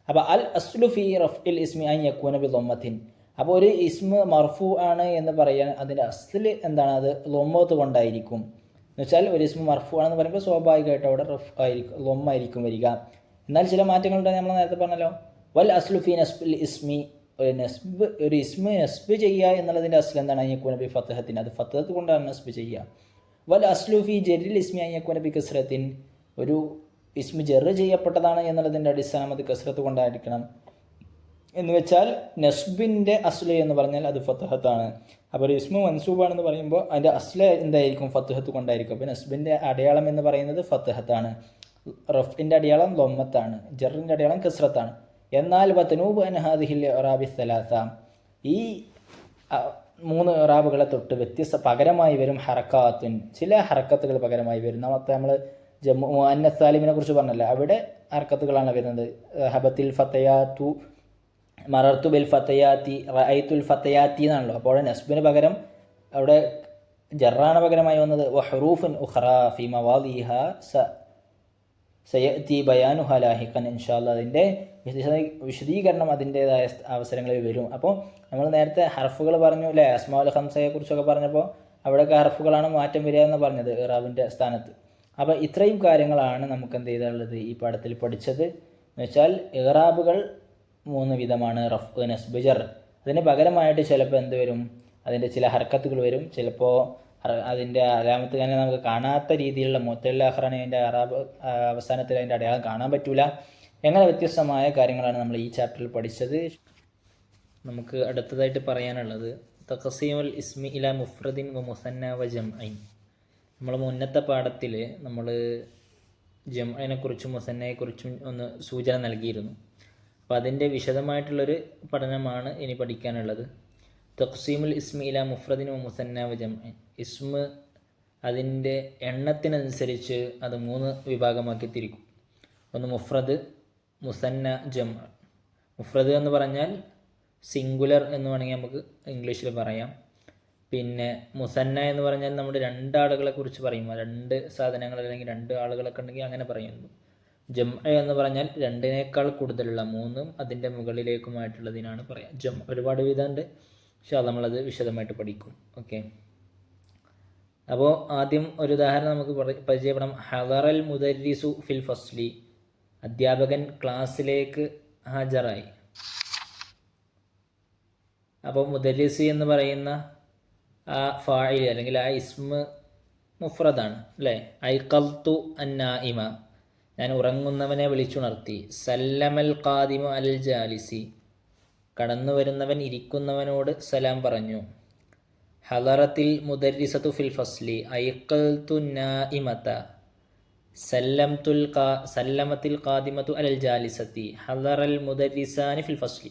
അപ്പോൾ അൽ അസ്ലു ഫി റഫ്ഇൽ ഇസ്മി അൻ യകൂന ബി ദമ്മത്തിൻ. അപ്പോൾ ഒരു ഇസ്മ മർഫു ആണ് എന്ന് പറയാൻ അതിൻ്റെ അസ്ല് എന്താണ്? അത് ലൊമ്മത്ത് കൊണ്ടായിരിക്കും. എന്ന് വെച്ചാൽ ഒരു ഇസ്മ മർഫു ആണെന്ന് പറയുമ്പോൾ സ്വാഭാവികമായിട്ട് അവിടെ റഫ് ആയിരിക്കും, ലൊമ്മായിരിക്കും വരിക. എന്നാൽ ചില മാറ്റങ്ങളുണ്ട്. നമ്മൾ നേരത്തെ പറഞ്ഞല്ലോ, വൽ അസ്ലു ഫി നസ്ബിൽ ഇസ്മി. ഒരു ഇസ്മ നസ്ബ് ചെയ്യുക എന്നുള്ളതിൻ്റെ അസ്ൽ എന്താണ്? അയ്യക്കൂന ബി ഫത്ഹത്തിൻ. അത് ഫത്ഹത്ത് കൊണ്ടാണ് നസ്ബ് ചെയ്യുക. വൽ അസ്ലു ഫി ജരിൽ ഇസ്മി അയ്യക്കൂന ബി കസ്റത്തിൻ. ഒരു ഇസ്മ ജർ ചെയ്യപ്പെട്ടതാണ് എന്നുള്ളതിൻ്റെ അടിസ്ഥാനം അത് കസ്റത്ത് കൊണ്ടായിരിക്കണം. എന്ന് വെച്ചാൽ നസ്ബിൻ്റെ അസ്ല് എന്ന് പറഞ്ഞാൽ അത് ഫത്ഹത്താണ്. അപ്പോൾ ഒരു ഇസ്മ മൻസൂബാണെന്ന് പറയുമ്പോൾ അതിൻ്റെ അസ്ല് എന്തായിരിക്കും? ഫത്ഹത്ത് കൊണ്ടായിരിക്കും. അപ്പോൾ നസ്ബിൻ്റെ അടയാളം എന്ന് പറയുന്നത് ഫത്ഹത്താണ്, റഫിൻ്റെ അടയാളം ലൊമ്മത്താണ്, ജറിൻ്റെ അടയാളം കസ്റത്താണ്. എന്നാൽ വതനൂബ് അൻ ഹാദിഹിൽ ഇറാബി സലാസ. ഈ 3 ഇറാബുകളെ തൊട്ട് പകരമായി വരും ഹറക്കാത്തുൻ. ചില ഹറക്കത്തുകൾ പകരമായി വരും. നമ്മൾ മുഅന്നസ് സാലിമിനെ കുറിച്ച് പറഞ്ഞല്ലോ, അവിടെ ഹർക്കത്തുകളാണ് വരുന്നത്. ഹബത്തിൽ ഫത്തയാത്തു, മറർത്തു ബിൽ ഫത്തയാത്തി, റഅയ്തുൽ ഫത്തയാത്തി എന്നാണല്ലോ. അപ്പോൾ നസ്ബിന് പകരം അവിടെ ജറാണ് പകരമായി വന്നത്. വഹറൂഫുൻ ഉഖറാ ഫി മവാദിഹ സയഅതി ബയാനുഹാ ലാഹിഖൻ. ഇൻഷാല്ലാഹ് അതിൻ്റെ വിശദീകരണം അതിൻ്റേതായ അവസരങ്ങളിൽ വരും. അപ്പോൾ നമ്മൾ നേരത്തെ ഹർഫുകൾ പറഞ്ഞു അല്ലേ? അസ്മാഉൽ ഖംസയെ കുറിച്ചൊക്കെ പറഞ്ഞപ്പോൾ അവിടെയൊക്കെ ഹർഫുകളാണ് മാറ്റം വരിക എന്ന് പറഞ്ഞത് ഇറാബിൻ്റെ സ്ഥാനത്ത്. അപ്പോൾ ഇത്രയും കാര്യങ്ങളാണ് നമുക്ക് എന്ത് ചെയ്തിട്ടുള്ളത് ഈ പാഠത്തിൽ പഠിച്ചത്. എന്ന് വെച്ചാൽ ഇറാബുകൾ 3 വിധമാണ്: റഫ്, നസ്ബ്, ജർ. അതിന് പകരമായിട്ട് ചിലപ്പോൾ എന്ത് വരും? അതിൻ്റെ ചില ഹർക്കത്തുകൾ വരും. ചിലപ്പോൾ അതിൻ്റെ അലാമത്ത് തന്നെ നമുക്ക് കാണാത്ത രീതിയിലുള്ള മുത്തല്ലാഹ്റാണ് അതിൻ്റെ അറാബ് അവസാനത്തിൽ അതിൻ്റെ അടയാളം കാണാൻ പറ്റൂല. അങ്ങനെ വ്യത്യസ്തമായ കാര്യങ്ങളാണ് നമ്മൾ ഈ ചാപ്റ്ററിൽ പഠിച്ചത്. നമുക്ക് അടുത്തതായിട്ട് പറയാനുള്ളത് തഖസീമുൽ ഇസ്മി ഇലാ മുഫ്രദിൻ വ മുസന്ന വ ജംഇൻ. നമ്മൾ മുന്നത്തെ പാഠത്തിൽ നമ്മൾ ജംഇനെക്കുറിച്ചും മുസന്നയെക്കുറിച്ചും ഒന്ന് സൂചന നൽകിയിരുന്നു. അപ്പോൾ അതിൻ്റെ വിശദമായിട്ടുള്ളൊരു പഠനമാണ് ഇനി പഠിക്കാനുള്ളത്. തഖ്സീമുൽ ഇസ്മി ഇലാ മുഫ്രദിൻ വ മുസന്ന വ ജംഇൻ. ഇസ്മ അതിൻ്റെ എണ്ണത്തിനനുസരിച്ച് അത് 3 വിഭാഗമാക്കി തിരിക്കും. ഒന്ന് മുഫ്രദ്, മുസന്ന, ജംഅ. മുഫ്രദ് എന്ന് പറഞ്ഞാൽ സിംഗുലർ എന്ന് വേണമെങ്കിൽ നമുക്ക് ഇംഗ്ലീഷിൽ പറയാം. പിന്നെ മുസന്ന എന്ന് പറഞ്ഞാൽ നമ്മുടെ 2 ആളുകളെ കുറിച്ച് പറയും. 2 സാധനങ്ങൾ അല്ലെങ്കിൽ 2 ആളുകളൊക്കെ ഉണ്ടെങ്കിൽ അങ്ങനെ പറയുന്നു. ജംഅ എന്ന് പറഞ്ഞാൽ 2നേക്കാൾ കൂടുതലുള്ള 3ഉം അതിൻ്റെ മുകളിലേക്കുമായിട്ടുള്ളതിനാണ് പറയാം ജംഅ. ഒരുപാട് വിധമുണ്ട്. പക്ഷേ നമ്മളത് വിശദമായിട്ട് പഠിക്കും. ഓക്കെ, അപ്പോൾ ആദ്യം ഒരു ഉദാഹരണം നമുക്ക് പരിചയപ്പെടാം. ഹദറൽ മുദരിസു ഫിൽ ഫസ്ലി. അധ്യാപകൻ ക്ലാസ്സിലേക്ക് ഹാജരായി. അപ്പോൾ മുദരിസ് എന്ന് പറയുന്ന ആ ഫാഇൽ അല്ലെങ്കിൽ ആ ഇസ്മ മുഫ്രദാണ് അല്ലേ? ഐഖൽതു അന്നാഇമ, ഞാൻ ഉറങ്ങുന്നവനെ വിളിച്ചുണർത്തി. സല്ലമൽ ഖാദിമു അൽ ജാലിസി, കടന്നു വരുന്നവൻ ഇരിക്കുന്നവനോട് സലാം പറഞ്ഞു. ഹദറത്തിൽ മുദരിസത്തു ഫിൽ ഫസ്ലി ഐഖൽതു നാഇമത സല്ലമത്തിൽ ഖാദിമത്തു അൽ ജാലിസത്തി ഹദറൽ മുദരിസാനി ഫിൽ ഫസ്ലി.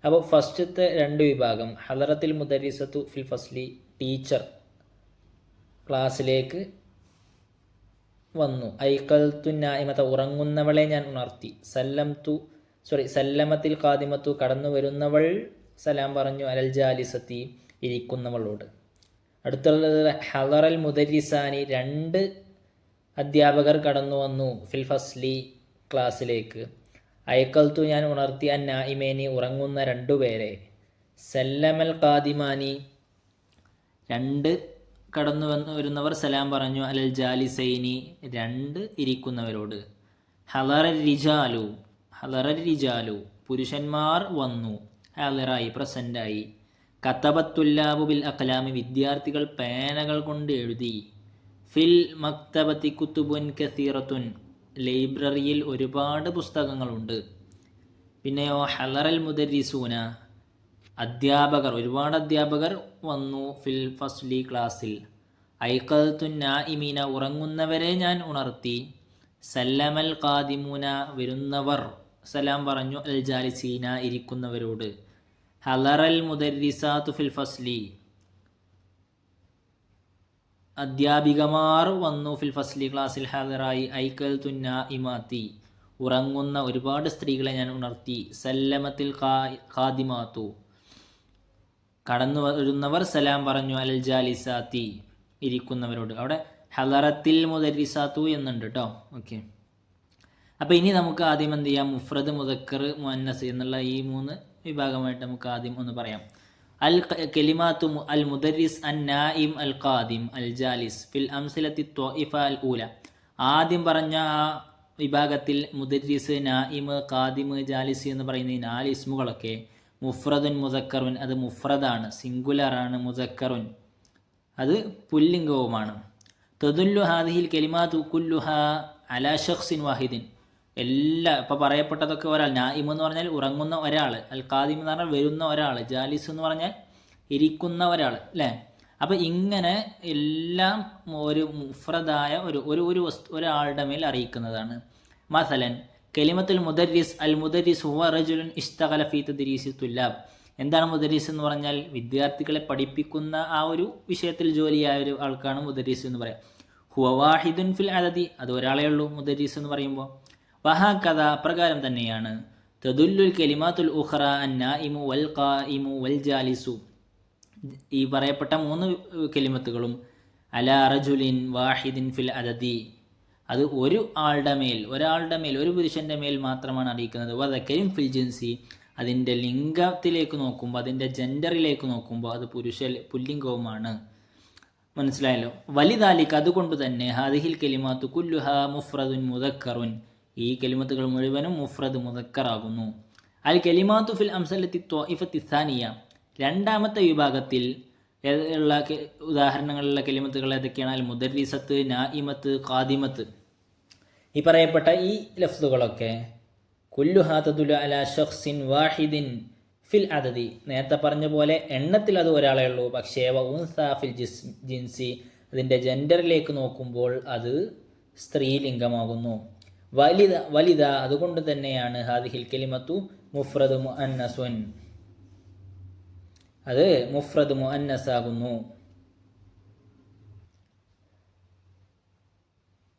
അപ്പോൾ ഫസ്റ്റത്തെ 2 വിഭാഗം, ഹദറത്തിൽ മുദരിസത്തു ഫിൽ ഫസ്ലി, ടീച്ചർ ക്ലാസ്സിലേക്ക് വന്നു. ഐഖൽതു നാഇമത, ഉറങ്ങുന്നവളെ ഞാൻ ഉണർത്തി. സല്ലമത്തിൽ ഖാദിമത്തു, കടന്നു വരുന്നവൾ സലാം പറഞ്ഞു. അലൽ ജാലിസത്തി, ഇരിക്കുന്നവളോട്. അടുത്തുള്ളത് ഹളറൽ മുദരിസാനി, രണ്ട് അധ്യാപകർ കടന്നു വന്നു ഫിൽ ഫസ്ലി ക്ലാസ്സിലേക്ക്. അയക്കൽത്തു ഞാൻ ഉണർത്തി അന്നായിമേനി ഉറങ്ങുന്ന രണ്ടുപേരെ. സല്ലമൽ ഖാദിമാനി രണ്ട് കടന്നു വരുന്നവർ സലാം പറഞ്ഞു. അലൽ ജാലിസൈനി രണ്ട് ഇരിക്കുന്നവരോട്. ഹലറൽ റിജാലു പുരുഷന്മാർ വന്നു. ഹലറായി പ്രസൻ്റായി. കത്തബത്തുല്ലാബു ബിൽ അഖ്ലാമി വിദ്യാർത്ഥികൾ പേനകൾ കൊണ്ട് എഴുതി. ഫിൽ മക്തബത്തി കുത്തുബുൻ കസീറത്തുൻ ലൈബ്രറിയിൽ ഒരുപാട് പുസ്തകങ്ങളുണ്ട്. പിന്നെയോ ഹലറൽ മുദരിസൂന അധ്യാപകർ ഒരുപാട് അധ്യാപകർ വന്നു ഫിൽ ഫസ്ലി ക്ലാസ്സിൽ. ഐഖദത്തുൻ നാഇമീന ഉറങ്ങുന്നവരെ ഞാൻ ഉണർത്തി. സല്ലമൽ ഖാദിമൂന വരുന്നവർ സലാം പറഞ്ഞു. അൽ ജാലിസീന ഇരിക്കുന്നവരോട്. ഹലറൽ മുദരിസാത്തു ഫിൽ ഫസ്ലി അധ്യാപികമാർ വന്നു ഫിൽ ഫസ്ലി ക്ലാസ്സിൽ. ഹലറായി. ഐഖദത്തുൻ നാഇമാത്തി ഉറങ്ങുന്ന ഒരുപാട് സ്ത്രീകളെ ഞാൻ ഉണർത്തി. സല്ലമത്തിൽ ഖാദിമാത്തു കടന്നു വരുന്നവർ സലാം പറഞ്ഞു. അൽ ജാലിസാത്തി ഇരിക്കുന്നവരോട്. അവിടെ ഹലറത്തിൽ മുദരിസാത്തു എന്നുണ്ട് കേട്ടോ. ഓക്കെ, അപ്പോൾ ഇനി നമുക്ക് ആദ്യം എന്ത് ചെയ്യാം, മുഫ്രദ് മുദക്കർ മുഅന്നസ് എന്നുള്ള ഈ മൂന്ന് വിഭാഗമായിട്ട് നമുക്ക് ആദ്യം ഒന്ന് പറയാം. അൽ കലിമാത്തു അൽ മുദരിസ് അൻ നായിം അൽ ഖാദിം അൽ ജാലിസ് ഫിൽ അംസിലത്തി ത്വാഇഫ അൽ ഊല. ആദ്യം പറഞ്ഞ ആ വിഭാഗത്തിൽ മുദരിസ്, നായിം, ഖാദിം, ജാലിസ് എന്ന് പറയുന്ന ഈ 4 ഇസ്മുകളൊക്കെ മുഫ്രദുൻ മുദക്കറുൻ അത് മുഫ്രദാണ്, സിംഗുലറാണ്. മുദക്കറുൻ അത് പുല്ലിംഗവുമാണ്. തദുല്ലു ഹാദിഹിൽ കലിമാതു കുല്ലുഹ അലാ ഷഖ്സിൻ വാഹിദിൻ ഇപ്പോൾ പറയപ്പെട്ടതൊക്കെ ഒരാൾ. നായിം എന്ന് പറഞ്ഞാൽ ഉറങ്ങുന്ന ഒരാൾ, അൽ ഖാദിം എന്ന് പറഞ്ഞാൽ വരുന്ന ഒരാൾ, ജാലിസ് എന്ന് പറഞ്ഞാൽ ഇരിക്കുന്ന ഒരാൾ, അല്ലേ? അപ്പോൾ ഇങ്ങനെ എല്ലാം ഒരു മുഫ്രദായ ഒരാളുടെ മേൽ അറിയിക്കുന്നതാണ്. മസലൻ കലിമത്തുൽ മുദരിസ് അൽ മുദരിസ് ഹുവ റജുലുൻ ഇസ്തഗല ഫീ തദ്രീസി തുല്ലാബ്. എന്താണ് മുദരിസ് എന്ന് പറഞ്ഞാൽ? വിദ്യാർത്ഥികളെ പഠിപ്പിക്കുന്ന ആ ഒരു വിഷയത്തിൽ ജോലിയായ ഒരു ആൾക്കാണ് മുദരിസ് എന്ന് പറയാം. ഹുവ വാഹിദുൻ ഫിൽ അദദി അത് ഒരാളേ ഉള്ളൂ മുദരിസ് എന്ന് പറയുമ്പോൾ. വഹകദ അപ്രകാരം തന്നെയാണ്. തദുല്ലുൽ കലിമാത്തുൽ ഉഖറ അന്നായിമു വൽ ഖായിമു വൽ ജാലിസു ഈ പറയപ്പെട്ട 3 കലിമത്തുകളും അലാ റജുലിൻ വാഹിദിൻ ഫിൽ അദദി അത് ഒരാളുടെ മേൽ ഒരു പുരുഷൻ്റെ മേൽ മാത്രമാണ് അറിയിക്കുന്നത്. വദകരിൻ ഫിൽ ജിൻസി അതിൻ്റെ ലിംഗത്തിലേക്ക് നോക്കുമ്പോൾ, അതിൻ്റെ ജെൻഡറിലേക്ക് നോക്കുമ്പോൾ അത് പുല്ലിംഗവുമാണ്. മനസ്സിലായല്ലോ? വലിദാലിക് അതുകൊണ്ട് തന്നെ ഹാദിഹിൽ കലിമാത്തു കുല്ലുഹ മുഫ്രദുൻ മുദക്കറുൻ ഈ കലിമത്തുകൾ മുഴുവനും മുഫ്രദ് മുദക്കറാകുന്നു. അൽ കലിമാത്തു ഫിൽ അംസലത്തി ത്വാഇഫത്തി സാനിയ രണ്ടാമത്തെ വിഭാഗത്തിൽ ഉള്ള ഉദാഹരണങ്ങളുള്ള കലിമത്തുകൾ ഏതൊക്കെയാണ്? അൽ മുദരിസത്ത്, നായിമത്ത്, ഖാദിമത്ത്. ഈ പറയപ്പെട്ട ഈ ലഫ്സുകളൊക്കെ കുല്ലുഹാ തദുല്ലു അലാ ഷഖ്സിൻ വാഹിദിൻ ഫിൽ അദദി നേരത്തെ പറഞ്ഞ പോലെ എണ്ണത്തിൽ അത് ഒരാളേ ഉള്ളൂ. പക്ഷേ വഉൻസാ ഫിൽ ജിൻസി അതിൻ്റെ ജെൻഡറിലേക്ക് നോക്കുമ്പോൾ അത് സ്ത്രീലിംഗമാകുന്നു. വലിദ അതുകൊണ്ട് തന്നെയാണ് ഹാദിഹിൽ കലിമത്തു മുഫ്രദ് മുഅന്നസുൻ അത് മുഫ്രദ് മുഅന്നസാകുന്നു.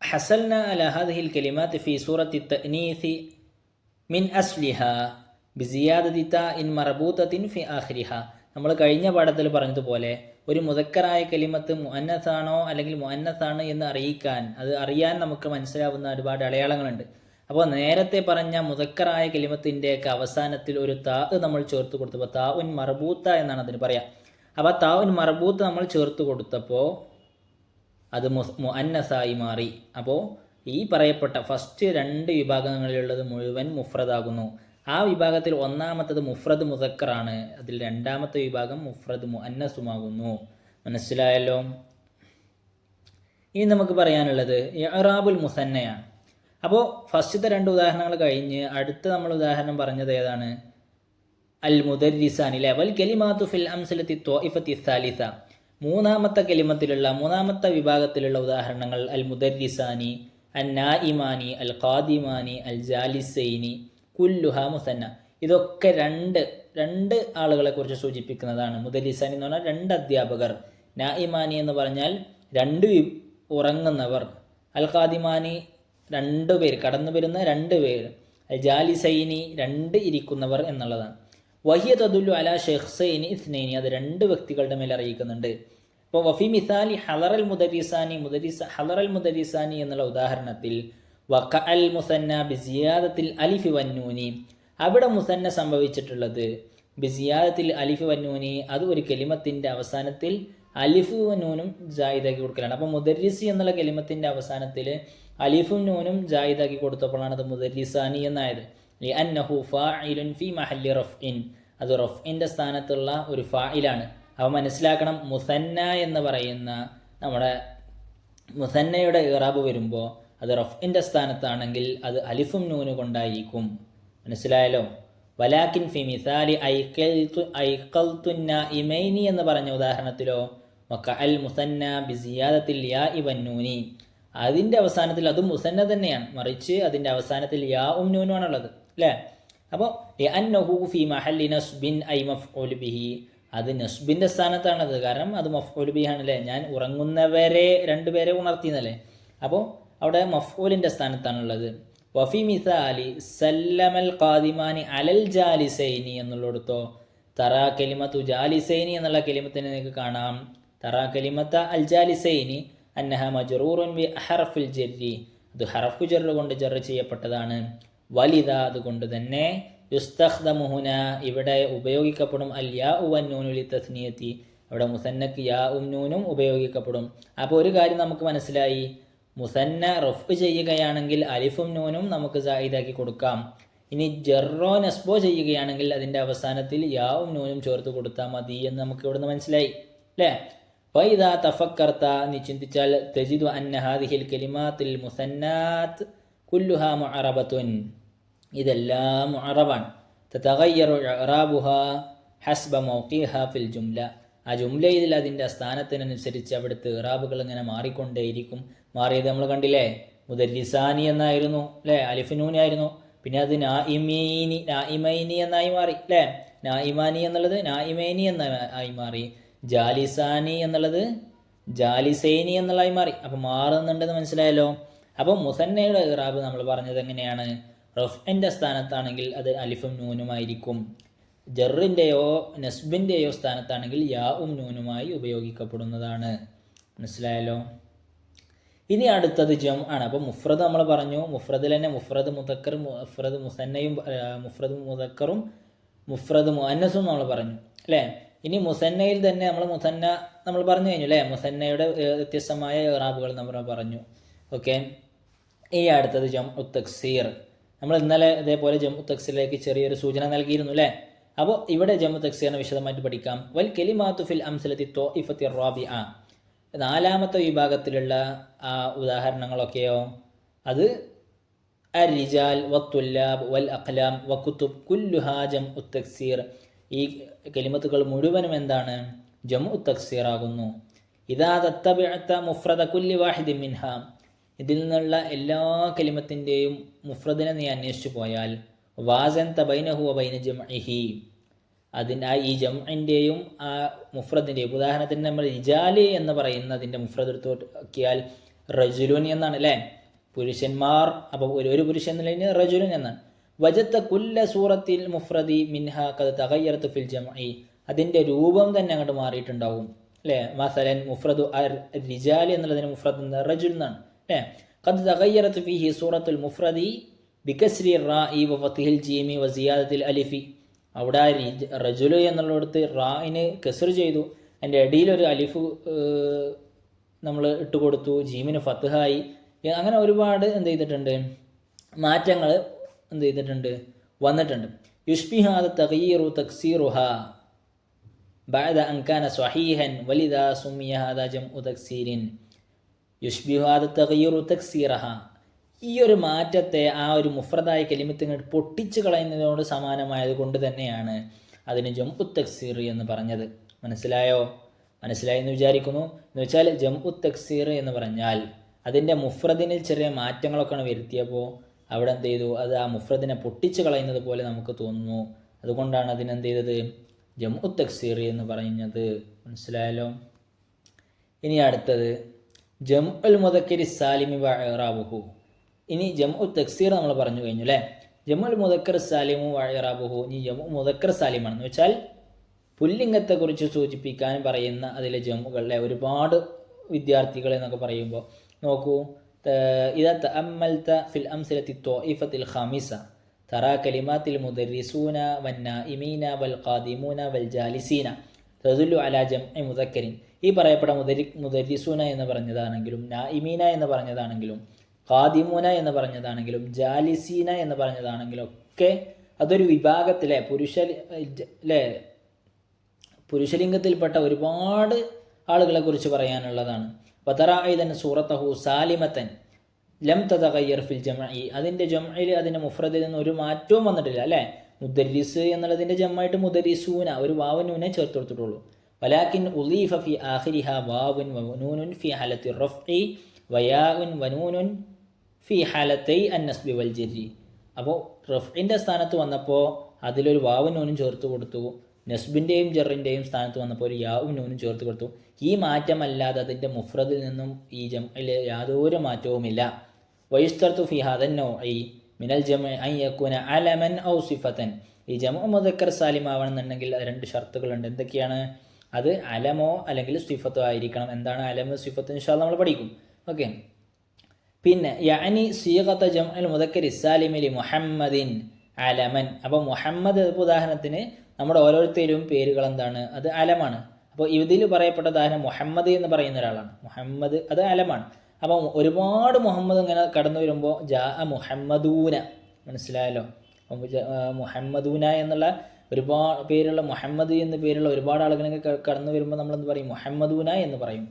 ഹസൽന അലാ ഹാദിഹിൽ കലിമാത്ത് ഫി സൂറത്തി തഅനീസ് മിൻ അസ്ലിഹാ ബിസിയാദതി താഇൻ മർബൂതത്തിൻ ഫി ആഖിരിഹ. നമ്മൾ കഴിഞ്ഞ പാഠത്തിൽ പറഞ്ഞതുപോലെ ഒരു മുദക്കറായ കലിമത്ത് മുഅന്നസാണോ അല്ലെങ്കിൽ മുഅന്നസാണ് എന്ന് അറിയാൻ നമുക്ക് മനസ്സിലാവുന്ന ഒരുപാട് അടയാളങ്ങളുണ്ട്. അപ്പോൾ നേരത്തെ പറഞ്ഞ മുദക്കറായ കലിമത്തിൻ്റെയൊക്കെ അവസാനത്തിൽ ഒരു താ നമ്മൾ ചേർത്ത് കൊടുത്തപ്പോൾ താഉൻ മർബൂത്ത എന്നാണ് അതിന് പറയാം. അപ്പോൾ താഉൻ മർബൂത്ത് നമ്മൾ ചേർത്ത് കൊടുത്തപ്പോൾ അത് മുഅന്നസായി മാറി. അപ്പോൾ ഈ പറയപ്പെട്ട ഫസ്റ്റ് 2 വിഭാഗങ്ങളിലുള്ളത് മുഴുവൻ മുഫ്രദാകുന്നു. ആ വിഭാഗത്തിൽ ഒന്നാമത്തത് മുഫ്രദ് മുദക്കറാണ്, അതിൽ രണ്ടാമത്തെ വിഭാഗം മുഫ്രദ് മുഅന്നസുമാകുന്നു. മനസ്സിലായല്ലോ? ഇനി നമുക്ക് പറയാനുള്ളത് ഇഅ്റാബുൽ മുസന്നയാണ്. അപ്പോൾ ഫസ്റ്റത്തെ 2 ഉദാഹരണങ്ങൾ കഴിഞ്ഞ് അടുത്ത നമ്മൾ ഉദാഹരണം പറഞ്ഞത് ഏതാണ്? അൽ മുദരിസാനി വൽ കലിമാത്തു ഫിൽ അംസലത്തി ത്വാഇഫത്തി സാലിസ മൂന്നാമത്തെ വിഭാഗത്തിലുള്ള ഉദാഹരണങ്ങൾ അൽ മുദരിസാനി, അൻ നായിമാനി, അൽ ഖാദിമാനി, അൽ ജാലിസൈനി കുല്ലുഹ മുസന്ന. ഇതൊക്കെ രണ്ട് ആളുകളെ കുറിച്ച് സൂചിപ്പിക്കുന്നതാണ്. മുദരിസാനി എന്ന് പറഞ്ഞാൽ 2 അധ്യാപകർ, നായിമാനി എന്ന് പറഞ്ഞാൽ 2 ഉറങ്ങുന്നവർ, അൽ ഖാദിമാനി 2 പേർ കടന്നു വരുന്ന 2 പേർ, അൽ ജാലിസൈനി 2 ഇരിക്കുന്നവർ എന്നുള്ളതാണ്. വഹിയ തദുല്ലു അലാ ഷഖ്സൈനി ഇസ്നൈനി അത് 2 വ്യക്തികളുടെ മേൽ അറിയിക്കുന്നുണ്ട്. അപ്പോൾ വഫി മിസാലി ഹലറൽ മുദരിസാനി ഹലറൽ മുദരിസാനി എന്നുള്ള ഉദാഹരണത്തിൽ വക അൽ മുസന്ന ബിസിയാദത്തിൽ അലിഫി വന്നൂനി, അവിടെ മുസന്ന സംഭവിച്ചിട്ടുള്ളത് ബിസിയാദത്തിൽ അലിഫി വന്നൂനി, അത് ഒരു കെലിമത്തിൻ്റെ അവസാനത്തിൽ അലിഫു നൂനും ജായിദാക്കി കൊടുക്കലാണ്. അപ്പോൾ മുദരിസി എന്നുള്ള കെലിമത്തിൻ്റെ അവസാനത്തിൽ അലിഫും നൂനും ജായിദാക്കി കൊടുത്തപ്പോഴാണ് അത് മുദരിസാനി എന്നായത്. ലിഅന്നഹു ഫാഇലുൻ ഫി മഹല്ലി റഫ്ഇൻ, അത് റഫ്ഇൻ്റെ സ്ഥാനത്തുള്ള ഒരു ഫായിലാണ്. അപ്പോൾ മനസ്സിലാക്കണം, മുസന്ന എന്ന് പറയുന്ന നമ്മുടെ മുസന്നയുടെ ഇറാബ് വരുമ്പോൾ അത് റഫ്ഇൻ്റെ സ്ഥാനത്താണെങ്കിൽ അത് അലിഫും നൂന് കൊണ്ടായിരിക്കും. മനസ്സിലായല്ലോ? വലാക്കിൻ ഫി മിസാലി ഐഖൽതു നാഇമൈനി എന്ന് പറഞ്ഞ ഉദാഹരണത്തിലോ വക അൽ മുസന്ന ബിസിയാദത്തിൽ യാഇ വന്നൂനി, അതിൻ്റെ അവസാനത്തിൽ അതും മുസന്ന തന്നെയാണ്, മറിച്ച് അതിൻ്റെ അവസാനത്തിൽ യാഉം നൂനും ആണുള്ളത് അല്ലേ? അപ്പോൾ ലിഅന്നഹു ഫി മഹല്ലി നസ്ബിൻ ഐ മഫ്ഊൽ ബിഹി, അത് നസ്ബിൻ്റെ സ്ഥാനത്താണത്, കാരണം അത് മഫ്ഊൽ ബിഹി ആണല്ലേ. ഞാൻ ഉറങ്ങുന്നവരെ രണ്ടുപേരെ ഉണർത്തിയെന്നല്ലേ, അപ്പോൾ അവിടെ മഫ്ഊലിൻ്റെ സ്ഥാനത്താണുള്ളത്. വഫി മിസാലി സല്ലമൽ ഖാദിമാനി അലൽ ജാലിസൈനി എന്നുള്ളിടത്തോ തറാ കലിമത്തു ജാലിസൈനി എന്നുള്ള കലിമത്തിനെ നിങ്ങൾക്ക് കാണാം. തറാ കലിമത്ത അൽ ജാലിസൈനി അന്നഹ മജ്റൂറുൻ ബി ഹർഫിൽ ജർരി, അത് ഹർഫു ജർ കൊണ്ട് ജർ ചെയ്യപ്പെട്ടതാണ്. വലിദ, അതുകൊണ്ട് തന്നെ യുസ്തഖ്ദമു ഹുന, ഇവിടെ ഉപയോഗിക്കപ്പെടും അൽ യാഉ വന്നൂനു ലിതസ്നിയതി, അവിടെ മുസന്നക്ക് യാഉം നൂനും ഉപയോഗിക്കപ്പെടും. അപ്പോൾ ഒരു കാര്യം നമുക്ക് മനസ്സിലായി, മുസന്ന റഫ് ചെയ്യുകയാണെങ്കിൽ അലിഫും നൂനും നമുക്ക് സായിദാക്കി കൊടുക്കാം. ഇനി ജറോ നസ്ബോ ചെയ്യുകയാണെങ്കിൽ അതിൻ്റെ അവസാനത്തിൽ യാവും നൂനും ചേർത്ത് കൊടുത്താൽ മതി എന്ന് നമുക്ക് ഇവിടുന്ന് മനസ്സിലായി അല്ലേ? വൈദാ തഫക്കർത്ത, നീ ചിന്തിച്ചാൽ തജിദു അന്ന ഹാദിഹിൽ കലിമാത്തിൽ മുസന്നാത്ത് കുല്ലുഹാ മുഅറബത്തുൻ, ഇതെല്ലാം മുഅറബാണ്. തതഗയ്യറു ഇഅറാബുഹാ ഹസ്ബ മൗഖിഹാ ഫിൽ ജുംല, ആ ജുംലയിൽ അതിൻ്റെ സ്ഥാനത്തിനനുസരിച്ച് അവിടുത്തെ ഇറാബുകൾ ഇങ്ങനെ മാറിക്കൊണ്ടേയിരിക്കും. മാറിയത് നമ്മൾ കണ്ടില്ലേ, മുദരിസാനി എന്നായിരുന്നു അല്ലേ, അലിഫിനൂനി ആയിരുന്നു. പിന്നെ അത് നായിമൈനി എന്നായി മാറി അല്ലേ, നായിമാനി എന്നുള്ളത് നായിമൈനി എന്നായി മാറി. ജാലിസാനി എന്നുള്ളത് ജാലിസൈനി എന്നുള്ളതായി മാറി. അപ്പം മാറുന്നുണ്ടെന്ന് മനസ്സിലായല്ലോ. അപ്പം മുസന്നയുടെ ഇറാബ് നമ്മൾ പറഞ്ഞത് എങ്ങനെയാണ്, റഫ്ഇൻ്റെ സ്ഥാനത്താണെങ്കിൽ അത് അലിഫും നൂനുമായിരിക്കും, ജറിൻ്റെയോ നസ്ബിൻ്റെയോ സ്ഥാനത്താണെങ്കിൽ യാവും നൂനുമായി ഉപയോഗിക്കപ്പെടുന്നതാണ്. മനസ്സിലായല്ലോ? ഇനി അടുത്തത് ജം ആണ്. അപ്പോൾ മുഫ്രദ് നമ്മൾ പറഞ്ഞു, മുഫ്രദിൽ തന്നെ മുഫ്രദ് മുദക്കർ, മുഫ്രദ് മുസന്നയും, മുഫ്രദ് മുദക്കറും മുഫ്രദ് മുഅന്നസും നമ്മൾ പറഞ്ഞു അല്ലേ? ഇനി മുസന്നയിൽ തന്നെ മുസന്ന നമ്മൾ പറഞ്ഞു കഴിഞ്ഞു അല്ലേ? മുസന്നയുടെ വ്യത്യസ്തമായ ഇറാബുകൾ നമ്മൾ പറഞ്ഞു. ഓക്കെ, ഈ അടുത്തത് ജംഉ തക്സീർ. നമ്മൾ ഇന്നലെ ഇതേപോലെ ജംഉ തക്സീറിലേക്ക് ചെറിയൊരു സൂചന നൽകിയിരുന്നു അല്ലേ? അപ്പോൾ ഇവിടെ ജംഉ തക്സീറിനെ വിശദമായിട്ട് പഠിക്കാം. വൽ കലിമാതു ഫിൽ അംസലത്തി ത്വാഇഫത്തി റാബിഅ, നാലാമത്തെ വിഭാഗത്തിലുള്ള ആ ഉദാഹരണങ്ങളൊക്കെയോ അത് അർരിജാൽ വത്തുല്ലാബ് വൽ അഖ്ലാം വകുതുബ് കുല്ലുഹാ ജംഉ തക്സീർ, ഈ കലിമത്തുകൾ മുഴുവനും എന്താണ്, ജംഉ തക്സീർ ആകുന്നു. ഇദാ തത്തബഅത മുഫ്രദ കുല്ലി വാഹിദിൻ മിൻഹാ, ഇതിൽ നിന്നുള്ള എല്ലാ കലിമത്തിൻ്റെയും മുഫ്രദിനെ നീ അന്വേഷിച്ചു പോയാൽ വാസൻത ബൈനഹു വബൈന ജംഇഹി, ഈ ജംഇൻ്റെയും ആ മുഫ്രദിൻ്റെയും, ഉദാഹരണത്തിന് നമ്മൾ റിജാല് എന്ന് പറയുന്നതിൻ്റെ മുഫ്രദ് എടുത്ത് നോക്കിയാൽ റജുലുൻ എന്നാണ് അല്ലേ, പുരുഷന്മാർ. അപ്പോൾ ഒരു പുരുഷൻ എന്നുള്ളതിന് റജുലുൻ എന്നാണ്. വജത്ത കുല്ല സൂറത്തിൽ മുഫ്രദി മിൻഹ ഖദ് തഗയ്യറത് ഫിൽ ജംഇ, അതിൻ്റെ രൂപം തന്നെ അങ്ങോട്ട് മാറിയിട്ടുണ്ടാവും അല്ലേ? മസലൻ മുഫ്രദു റിജാൽ എന്നുള്ളതിന് മുഫ്രദ് റജുൽ എന്നാണ് അല്ലേ? ഖദ് തഗയ്യറത് ഫീഹി സൂറത്തുൽ മുഫ്രദി ബികസ്രി റാഇ വഫത്ഹിൽ ജീമി വസിയാദത്തിൽ അലിഫി, അവിടെ റജുലു എന്നുള്ളിടത്ത് റായിന് കസ്ർ ചെയ്തു, അതിൻ്റെ ഇടയിലൊരു അലിഫ് നമ്മൾ ഇട്ട് കൊടുത്തു, ജീമിന് ഫത്ഹായി. അങ്ങനെ ഒരുപാട് എന്ത് ചെയ്തിട്ടുണ്ട്, മാറ്റങ്ങൾ എന്ത് ചെയ്തിട്ടുണ്ട്, വന്നിട്ടുണ്ട്. യുഷ്ബിഹാദ തഗ്യീറു തക്സീറുഹ ബഅദ അൻ കാന സ്വഹീഹൻ വലിദാ സുമിയ ഹാദാ ജംഉ തക്സീരിൻ. യുഷ്ബിഹാദ തഗ്യീറു തക്സീറഹ, ഈ ഒരു മാറ്റത്തെ ആ ഒരു മുഫ്രദായ കലിമത്തിനെ പൊട്ടിച്ചു കളയുന്നതിനോട് സമാനമായത് കൊണ്ട് തന്നെയാണ് അതിന് ജംഉ തക്സീർ എന്ന് പറഞ്ഞത്. മനസ്സിലായോ? മനസ്സിലായി എന്ന് വിചാരിക്കുന്നു. എന്ന് വെച്ചാൽ ജംഉ തക്സീർ എന്ന് പറഞ്ഞാൽ അതിൻ്റെ മുഫ്രദിനിൽ ചെറിയ മാറ്റങ്ങളൊക്കെയാണ് വരുത്തിയപ്പോൾ അവിടെ എന്ത് ചെയ്തു, അത് ആ മുഫ്രദിനെ പൊട്ടിച്ചു കളയുന്നത് പോലെ നമുക്ക് തോന്നുന്നു. അതുകൊണ്ടാണ് അതിനെന്ത് ചെയ്തത്, ജംഉ തക്സീർ എന്ന് പറയുന്നത്. മനസ്സിലായല്ലോ? ഇനി അടുത്തത് ജംഉൽ മുദക്കരി സാലിമി വ ഇറാബുഹു. ഇനി ജംഉ തക്സീർ നമ്മൾ പറഞ്ഞു കഴിഞ്ഞു അല്ലേ? ജംഉൽ മുദക്കർ സാലിമു വ ഇറാബുഹു. ഇനി ജംഉ മുദക്കർ സാലിമാണെന്ന് വെച്ചാൽ പുല്ലിംഗത്തെക്കുറിച്ച് സൂചിപ്പിക്കാൻ പറയുന്ന അതിലെ ജമ്മുകളിലെ ഒരുപാട് വിദ്യാർത്ഥികൾ എന്നൊക്കെ പറയുമ്പോൾ നോക്കൂ, ഇതാ തഅമ്മൽത ഫിൽ അംസിലത്തി ത്വാഇഫത്തിൽ ഖാമിസ തറാ കലിമാത്തിൽ മുദർരിസൂന വന്നാഇമീന വൽ ഖാദിമൂന വൽ ജാലിസീന തദുല്ലു അലാ ജംഇ മുദക്കരിൻ. ഈ പറയപ്പെട്ട മുദർരിസൂന എന്ന് പറഞ്ഞതാണെങ്കിലും നാഇമീന എന്ന് പറഞ്ഞതാണെങ്കിലും ഖാദിമൂന എന്ന് പറഞ്ഞതാണെങ്കിലും ജാലിസീന എന്ന് പറഞ്ഞതാണെങ്കിലും ഒക്കെ അതൊരു വിഭാഗത്തിലെ പുരുഷലിംഗത്തിൽപ്പെട്ട ഒരുപാട് ആളുകളെ കുറിച്ച് പറയാനുള്ളതാണ്. വതറാഇദൻ സൂറത്തഹു സാലിമത്തൻ ലം തതഗയ്യർ ഫിൽ ജംഇ, അതിൻ്റെ ജംഇൽ അതിൻ്റെ മുഫ്രദിൽ നിന്ന് ഒരു മാറ്റവും വന്നിട്ടില്ല അല്ലേ. മുദർരിസ് എന്നുള്ളതിൻ്റെ ജമ്മായിട്ട് മുദർരിസൂന ഒരു വാവൻ നൂനെ ചേർത്ത് കൊടുത്തിട്ടുള്ളൂ. വലാകിൻ ഉളീഫ ഫി ആഖിരിഹ വാവുൻ വനൂനുൻ ഫി ഹലത്തി റഫ്ഇ വയാഉൻ വനൂനുൻ ഫി ഹലത്തൈ അന്നസ്ബി വൽ ജരി. അപ്പോൾ റഫ്ഇൻ്റെ സ്ഥാനത്ത് വന്നപ്പോൾ അതിലൊരു വാവും നൂനും ചേർത്ത് കൊടുത്തു, നസ്ബിൻ്റെയും ജറിൻ്റെയും സ്ഥാനത്ത് വന്നപ്പോൾ ഒരു യാവും നൂനും ചേർത്ത് കൊടുത്തു. ഈ മാറ്റമല്ലാതെ അതിൻ്റെ മുഫ്രദിൽ നിന്നും ഈ ജംഇൽ യാതൊരു മാറ്റവുമില്ല. വയുസ്തർത്തു ഫി ഹാദൻ നൗഇ മിനൽ ജംഇ അൻ യകൂന അലമൻ ഔ സിഫതൻ. ഈ ജംഉ മുദക്കർ സാലിം ആവണമെന്നുണ്ടെങ്കിൽ രണ്ട് ഷർത്തുകളുണ്ട്. എന്തൊക്കെയാണ്? അത് അലമോ അല്ലെങ്കിൽ സിഫത്തോ ആയിരിക്കണം. എന്താണ് അലമോ സിഫത്തോ ഇൻഷാ അല്ലാഹ് നമ്മൾ പഠിക്കും. ഓക്കെ. പിന്നെ യഅനി സീഗത ജംഉൽ മുദക്കർ സാലിം ലി മുഹമ്മദിൻ അലമൻ. അപ്പോൾ മുഹമ്മദ് ഉദാഹരണത്തിന് നമ്മുടെ ഓരോരുത്തരും പേരുകൾ എന്താണ്? അത് അലമാണ്. അപ്പോൾ ഇതിൽ പറയപ്പെട്ട ഉദാഹരണം മുഹമ്മദ് എന്ന് പറയുന്ന ഒരാളാണ്. മുഹമ്മദ് അത് അലമാണ്. അപ്പം ഒരുപാട് മുഹമ്മദ് ഇങ്ങനെ കടന്നു വരുമ്പോൾ ജാ മുഹമ്മദൂന, മനസ്സിലായല്ലോ. മുഹമ്മദൂന എന്നുള്ള ഒരുപാട് പേരുള്ള മുഹമ്മദ് എന്ന പേരുള്ള ഒരുപാട് ആളുകളൊക്കെ കടന്നു വരുമ്പോൾ നമ്മളെന്ത് പറയും? മുഹമ്മദൂന എന്ന് പറയും.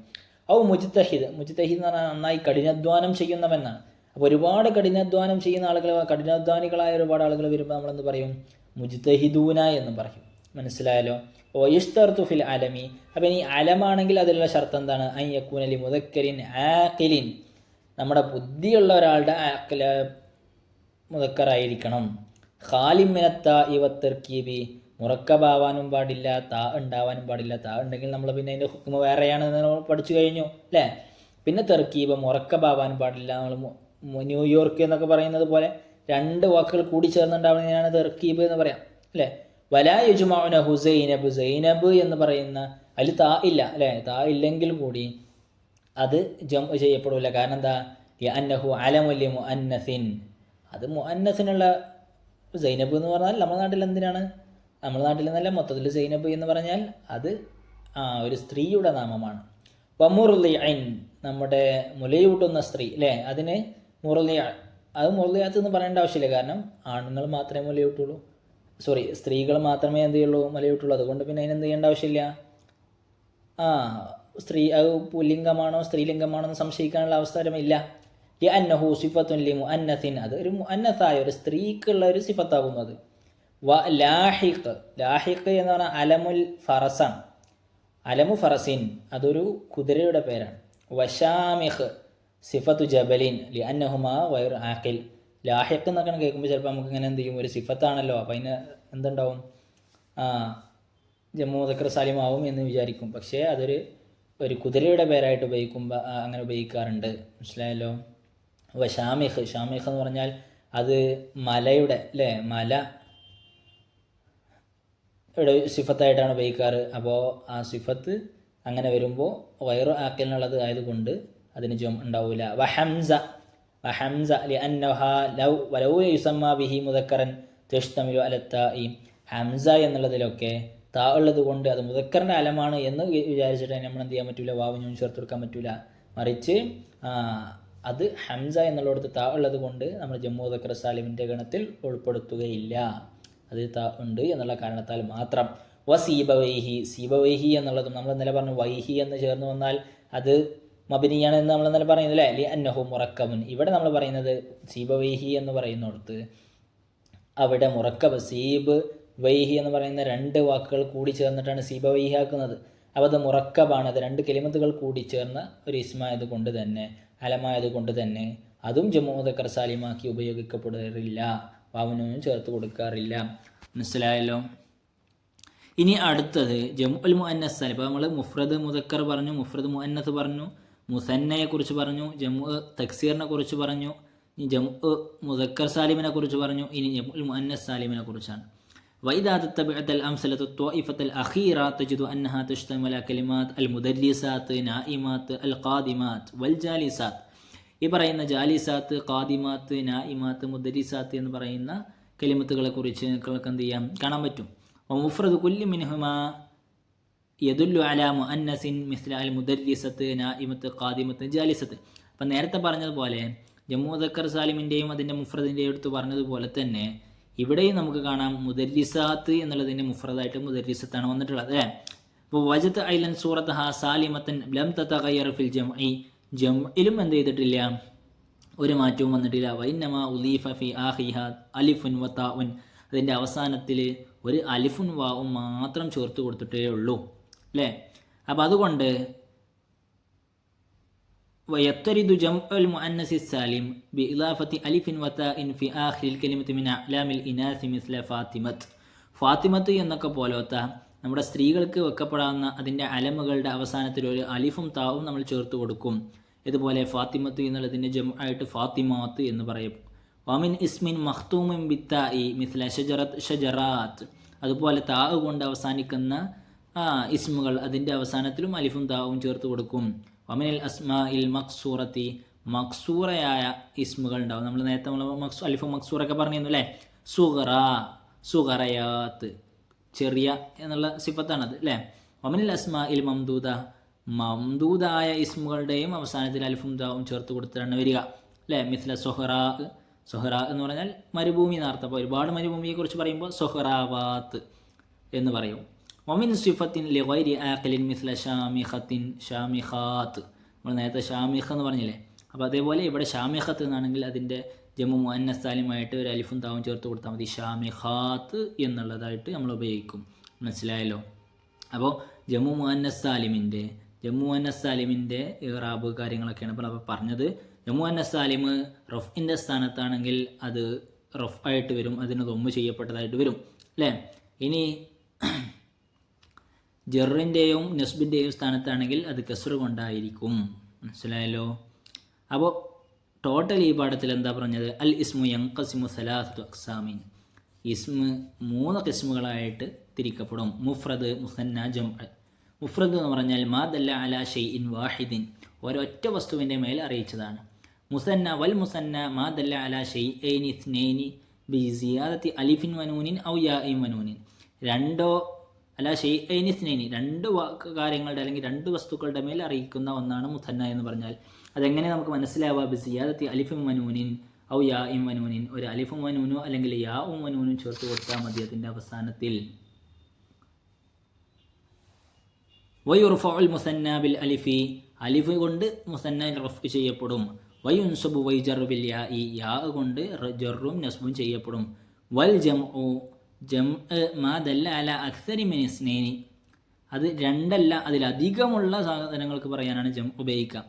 ഔ മുജ്തഹിദ്. മുജ്തഹിദ് എന്ന് പറഞ്ഞാൽ നന്നായി കഠിനാധ്വാനം ചെയ്യുന്നവെന്നാണ്. അപ്പോൾ ഒരുപാട് കഠിനാധ്വാനം ചെയ്യുന്ന ആളുകൾ, കഠിനാധ്വാനികളായ ഒരുപാട് ആളുകൾ വരുമ്പോൾ നമ്മളെന്ത് പറയും? മുജ്തഹിദൂന എന്ന് പറയും. മനസ്സിലായല്ലോ. വയുസ്തർത്തു ഫിൽ അലമി. അപ്പം ഇനി അലമാണെങ്കിൽ അതിലുള്ള ഷർത്ത് എന്താണ്? അൻ യകൂന ലി മുദക്കരിൻ ആഖിലിൻ, നമ്മുടെ ബുദ്ധിയുള്ള ഒരാളുടെ മുദക്കറായിരിക്കണം. ഖാലിം മിനത്ത ഇവ തർക്കീബി, മുറക്കബാവാനും പാടില്ല, താ ഉണ്ടാവാനും പാടില്ല. താ ഉണ്ടെങ്കിൽ നമ്മൾ പിന്നെ അതിൻ്റെ ഹുക്മ വേറെയാണെന്ന് നമ്മൾ പഠിച്ചു കഴിഞ്ഞു അല്ലേ. പിന്നെ തെർക്കീബ് മുറക്കബാവാനും പാടില്ല. നമ്മൾ ന്യൂയോർക്ക് എന്നൊക്കെ പറയുന്നത് പോലെ രണ്ട് വാക്കുകൾ കൂടി ചേർന്നുണ്ടാവുന്നതിനാണ് തെർക്കീബ് എന്ന് പറയാം അല്ലേ. വലാ യജ്മഉന ഹുസൈനബ്, സൈനബ് എന്ന് പറയുന്ന അതിൽ താ ഇല്ല അല്ലേ. താ ഇല്ലെങ്കിൽ കൂടി അത് ജംഉ ചെയ്യപ്പെടില്ല. കാരണം എന്താ? അന്നഹു അലമുൽ മുഅന്നസിൻ, അത് മുഅന്നസിനുള്ള സൈനബ് എന്ന് പറഞ്ഞാൽ നമ്മുടെ നാട്ടിൽ എന്തിനാണ്? നമ്മുടെ നാട്ടിൽ നിന്നല്ല, മൊത്തത്തിൽ സൈനബ് എന്ന് പറഞ്ഞാൽ അത് ഒരു സ്ത്രീയുടെ നാമമാണ്. വമുർളിഅൻ, നമ്മുടെ മുലയൂട്ടുന്ന സ്ത്രീ അല്ലേ, അതിന് മുർളിഅ. അത് മുർളിഅത്ത് എന്ന് പറയേണ്ട ആവശ്യമില്ല, കാരണം ആണുങ്ങൾ മാത്രമേ മുലയൂട്ടുള്ളൂ, സ്ത്രീകൾ മാത്രമേ എന്ത് ചെയ്യുള്ളൂ? മുലയൂട്ടുള്ളൂ. അതുകൊണ്ട് പിന്നെ അതിനെന്ത് ചെയ്യേണ്ട ആവശ്യമില്ല. സ്ത്രീ അത് പുല്ലിംഗമാണോ സ്ത്രീലിംഗമാണോ എന്ന് സംശയിക്കാനുള്ള അവസരമില്ല. അന്നഹു സിഫത്തുൻ ലി മുഅന്നസിൻ, അത് ഒരു മുഅന്നസായ ഒരു സ്ത്രീക്കുള്ള ഒരു സിഫത്താകുന്നത്. ലാഹിഖ്, ലാഹിഖ് എന്ന് പറഞ്ഞാൽ അലമുൽ ഫറസാണ്. അലമു ഫറസിൻ, അതൊരു കുതിരയുടെ പേരാണ്. വശാമിഖ് സിഫത്തു ജബലിൻ ലി അന്നഹുമാ വൈർ ആഖിൽ. ലാഹിഖ് എന്നൊക്കെ കേൾക്കുമ്പോൾ ചിലപ്പോൾ നമുക്ക് ഇങ്ങനെ എന്ത് ചെയ്യും? ഒരു സിഫത്താണല്ലോ, അപ്പം അതിന് എന്തുണ്ടാവും? ജമ്മു മുദക്കർ സാലിം ആവും എന്ന് വിചാരിക്കും. പക്ഷേ അതൊരു കുതിരയുടെ പേരായിട്ട് ഉപയോഗിക്കുമ്പോൾ അങ്ങനെ ഉപയോഗിക്കാറുണ്ട്. മനസ്സിലായല്ലോ. അപ്പോൾ ഷാമിഖ്, ഷാമിഖ് എന്ന് പറഞ്ഞാൽ അത് മലയുടെ അല്ലേ, മല ഇവിടെ സിഫത്തായിട്ടാണ് ഉപയോഗിക്കാറ്. അപ്പോൾ ആ സിഫത്ത് അങ്ങനെ വരുമ്പോൾ വൈറു ആക്കലിനുള്ളത് ആയതുകൊണ്ട് അതിന് ജം ഉണ്ടാവില്ല. വഹംസ, വഹംസ ലിഅന്നഹാ ലൗ വലൗ യുസമ്മ ബിഹി മുദക്കറൻ തഷ്തമിലു അലത്തായി. ഹംസ എന്നുള്ളതിലൊക്കെ താ ഉള്ളത് കൊണ്ട് അത് മുദക്കറിൻ്റെ അലമാണ് എന്ന് വിചാരിച്ചിട്ട് നമ്മൾ എന്ത് ചെയ്യാൻ പറ്റില്ല? വാവിനും ചേർത്ത് കൊടുക്കാൻ പറ്റില്ല. മറിച്ച് അത് ഹംസ എന്നുള്ളിടത്ത് താ ഉള്ളത് കൊണ്ട് നമ്മൾ ജമ്മു മുദക്കർ സാലിമിൻ്റെ ഗണത്തിൽ ഉൾപ്പെടുത്തുകയില്ല. അത് താ ഉണ്ട് എന്നുള്ള കാരണത്താൽ മാത്രം. സീബവൈഹി, സീബവൈഹി എന്നുള്ളതും നമ്മൾ ഇന്നലെ പറഞ്ഞു. വൈഹി എന്ന് ചേർന്ന് വന്നാൽ അത് മബിനിയാണ് എന്ന് നമ്മൾ ഇന്നലെ പറയുന്നില്ലേ. ലി അന്നഹു മുറക്കബുൻ. ഇവിടെ നമ്മൾ പറയുന്നത് സീബവൈഹി എന്ന് പറയുന്നിടത്ത് അവിടെ മുറക്കബ്, സീബ് വൈഹി എന്ന് പറയുന്ന രണ്ട് വാക്കുകൾ കൂടി ചേർന്നിട്ടാണ് സീബവൈഹി ആക്കുന്നത്. അപ്പോൾ അത് മുറക്കബാണ്. അത് രണ്ട് കലിമത്തുകൾ കൂടി ചേർന്ന ഒരു ഇസ്മായത് കൊണ്ട് തന്നെ, അലമായത് കൊണ്ട് തന്നെ അതും ജമ്മു മുദക്കർ സാലിമാക്കി ഉപയോഗിക്കപ്പെടാറില്ല, വാവനും ചേർത്ത് കൊടുക്കാറില്ല. മനസ്സിലായല്ലോ. ഇനി അടുത്തത് ജംഉൽ മുഅന്നസ് സാലിം. ഇപ്പോൾ നമ്മൾ മുഫ്രദ് മുദക്കർ പറഞ്ഞു, മുഫ്രദ് മുഅന്നസ് പറഞ്ഞു, മുസന്നയെ കുറിച്ച് പറഞ്ഞു, ജംഉ തക്സീറിനെ കുറിച്ച് പറഞ്ഞു, ജംഉ മുദക്കർ സാലിമിനെ കുറിച്ച് പറഞ്ഞു. ഇനി ജംഉൽ മുഅന്നസ് സാലിമിനെ കുറിച്ചാണ്. وإذا تتبعت الأمثلة الطائفة الأخيرة تجد أنها تشتمل على كلمات المدرسات نائمات القادمات والجالسات. ഈ പറയുന്ന ജാലിസാത്ത്, ഖാദിമാത്ത്, നായിമാത്ത്, മുദരിസാത്ത് എന്ന് പറയുന്ന കലിമത്തുകളെ കുറിച്ച് നിങ്ങൾക്ക് എന്ത് ചെയ്യാം, കാണാൻ പറ്റും. മുഫ്രദ് കുല്ലി മിൻഹുമാ യദുല്ലു അലാ മുഅന്നസിൻ മിസ്ല അൽ മുദരിസത്ത് നായിമത്ത് ഖാദിമത്ത് ജാലിസത്ത്. അപ്പം നേരത്തെ പറഞ്ഞതുപോലെ ജമ്മു മുദക്കർ സാലിമിൻ്റെയും അതിൻ്റെ മുഫ്രദിൻ്റെയും എടുത്ത് പറഞ്ഞതുപോലെ തന്നെ ഇവിടെയും നമുക്ക് കാണാം മുദരിസാത്ത് എന്നുള്ളതിൻ്റെ മുഫ്രദായിട്ട് മുദരിസത്താണ് വന്നിട്ടുള്ളത് അല്ലേ. അപ്പോൾ വജത്ത് ഐലൻ സൂറത്ത് ഹാ സാലിമത്തൻ ലം തതഗയ്യർ ഫിൽ ജംഇ, ജംഇലും എന്ത് ചെയ്തിട്ടില്ല, ഒരു മാറ്റവും വന്നിട്ടില്ല. വൈന്നമാ ഉലീഫ ഫി ആഖിഹാ അലിഫുൻ വ താഉൻ, അതിൻ്റെ അവസാനത്തിൽ ഒരു അലിഫുൻ വാവും മാത്രം ചേർത്ത് കൊടുത്തിട്ടേ ഉള്ളൂ അല്ലേ. അപ്പം അതുകൊണ്ട് വയത്തരിദു ജംഉൽ മുഅന്നസി സാലിം ബിഇളാഫത്തി അലിഫിൻ വ താഇൻ ഫി ആഖിരിൽ കലിമത്തി മിൻ അഅ്ലാമിൽ ഇനാസി മിസ്ല ഫാത്തിമത്ത്. ഫാത്തിമത്ത് എന്നൊക്കെ പോലത്തെ നമ്മുടെ സ്ത്രീകൾക്ക് വെക്കപ്പെടാവുന്ന അതിൻ്റെ അലമുകളുടെ അവസാനത്തിൽ ഒരു അലിഫും താവും നമ്മൾ ചേർത്ത് കൊടുക്കും. ഇതുപോലെ ഫാത്തിമത്ത് എന്നുള്ളതിൻ്റെ ജംആയിട്ട് ഫാത്തിമാത്ത് എന്ന് പറയും. വമിൻ ഇസ്മിൻ മഖ്തൂമിൻ ബിത്താഇ മിസ്ല ഷജറത്ത് ഷജറാത്ത്, അതുപോലെ താ കൊണ്ട് അവസാനിക്കുന്ന ഇസ്മുകൾ അതിൻ്റെ അവസാനത്തിലും അലിഫും താവും ചേർത്ത് കൊടുക്കും. വമിനൽ അസ്മാഇൽ മക്സൂറത്തി, മക്സൂറയായ ഇസ്മുകൾ ഉണ്ടാവും. നമ്മൾ നേരത്തെ അലിഫും മക്സൂറൊക്കെ പറഞ്ഞിരുന്നു അല്ലേ. സുഗറ, സുഗറയാത്ത്, ചെറിയ എന്നുള്ള സിഫത്താണത് അല്ലേ. വമിനൽ അസ്മാഇൽ മംദൂദ, മംദൂദായ ഇസ്മുകളുടെയും അവസാനത്തിൽ അലിഫും താവും ചേർത്ത് കൊടുത്തിട്ടാണ് വരിക അല്ലേ. മിസ്ല സൊഹറാ, സൊഹറ എന്ന് പറഞ്ഞാൽ മരുഭൂമി എന്നർത്ഥം. അപ്പോൾ ഒരുപാട് മരുഭൂമിയെക്കുറിച്ച് പറയുമ്പോൾ സൊഹറാവാത്ത് എന്ന് പറയും. വമിൻ സിഫത്തിൻ ലിഗൈരി ആഖിലിൻ മിസ്ല ഷാമിഖത്തിൻ ഷാമിഖാത്ത്, നമ്മൾ നേരത്തെ ഷാമിഖ എന്ന് പറഞ്ഞില്ലേ. അപ്പോൾ അതേപോലെ ഇവിടെ ഷാമിഖത്ത് എന്നാണെങ്കിൽ അതിൻ്റെ ജമ്മു മുഅന്നസ് സാലിമായിട്ട് ഒരു അലിഫും താവും ചേർത്ത് കൊടുത്താൽ മതി. ഷാമിഖാത്ത് എന്നുള്ളതായിട്ട് നമ്മൾ ഉപയോഗിക്കും. മനസ്സിലായല്ലോ. അപ്പോൾ ജമ്മു മുഅന്നസ് സാലിമിൻ്റെ ഇറാബ് കാര്യങ്ങളൊക്കെയാണ് ഇപ്പോൾ നമ്മൾ പറഞ്ഞത്. ജമ്മു മുഅന്നസ് സാലിം റഫ്ഇൻ്റെ സ്ഥാനത്താണെങ്കിൽ അത് റഫ് ആയിട്ട് വരും, അതിന് ദമ്മ് ചെയ്യപ്പെട്ടതായിട്ട് വരും അല്ലേ. ഇനി ജറിൻ്റെയും നസ്ബിൻ്റെയും സ്ഥാനത്താണെങ്കിൽ അത് കസ്റ് കൊണ്ടായിരിക്കും. മനസ്സിലായല്ലോ. അപ്പോൾ ടോട്ടൽ ഈ പാഠത്തിൽ എന്താ പറഞ്ഞത്? അൽ ഇസ്മു യൻഖസിമു സലാസത്തു അഖ്സാമിൻ, ഇസ്മ് 3 ഖിസ്മുകളായിട്ട് തിരിക്കപ്പെടും. മുഫ്രദ്, മുസന്ന, ജംഅ്. മുഫ്രദ് എന്ന് പറഞ്ഞാൽ മാ ദല്ല അലാ ഷൈഇൻ വാഹിദിൻ, ഒരൊറ്റ വസ്തുവിൻ്റെ മേൽ അറിയിച്ചതാണ്. മുസന്ന വൽ മുസന്ന മാ ദല്ല അലാ ഷൈഇൻ ഇത്നൈനി ബി സിയാദത്തി അലിഫിൻ വനൂനിൻ ഔ യാഇൻ വനൂനിൻ. രണ്ടോ അലാ ഷൈഇൻ ഇത്നൈനി, 2 കാര്യങ്ങളുടെ അല്ലെങ്കിൽ 2 വസ്തുക്കളുടെ മേൽ അറിയിക്കുന്ന ഒന്നാണ് മുസന്ന എന്ന് പറഞ്ഞാൽ. അതെങ്ങനെ നമുക്ക് മനസ്സിലാവുക? ബി സിയാദത്തി അലിഫിൻ വനൂനിൻ ഔ യാഇൻ വനൂനിൻ, ഒരു അലിഫും വനൂനോ അല്ലെങ്കിൽ യാഉം വനൂനും ചേർത്ത് കൊടുത്താൽ മതി അതിൻ്റെ അവസാനത്തിൽ. വയുർഫഉൽ മുസന്ന ബിൽ അലിഫി, അലിഫ് കൊണ്ട് മുസന്ന റഫ് ചെയ്യപ്പെടും. വയുൻസബു വൈജറു ബിൽ യാഇ, യാ കൊണ്ട് ജറും നസ്ബും ചെയ്യപ്പെടും. വൽ ജംഉ, ജംഅ് മാ ദല്ല അലാ അക്സരി മിൻ ഇസ്നൈനി, അത് 2 അല്ല അതിലധികമുള്ള സാധനങ്ങൾക്ക് പറയാനാണ് ജംഉ ഉപയോഗിക്കുക.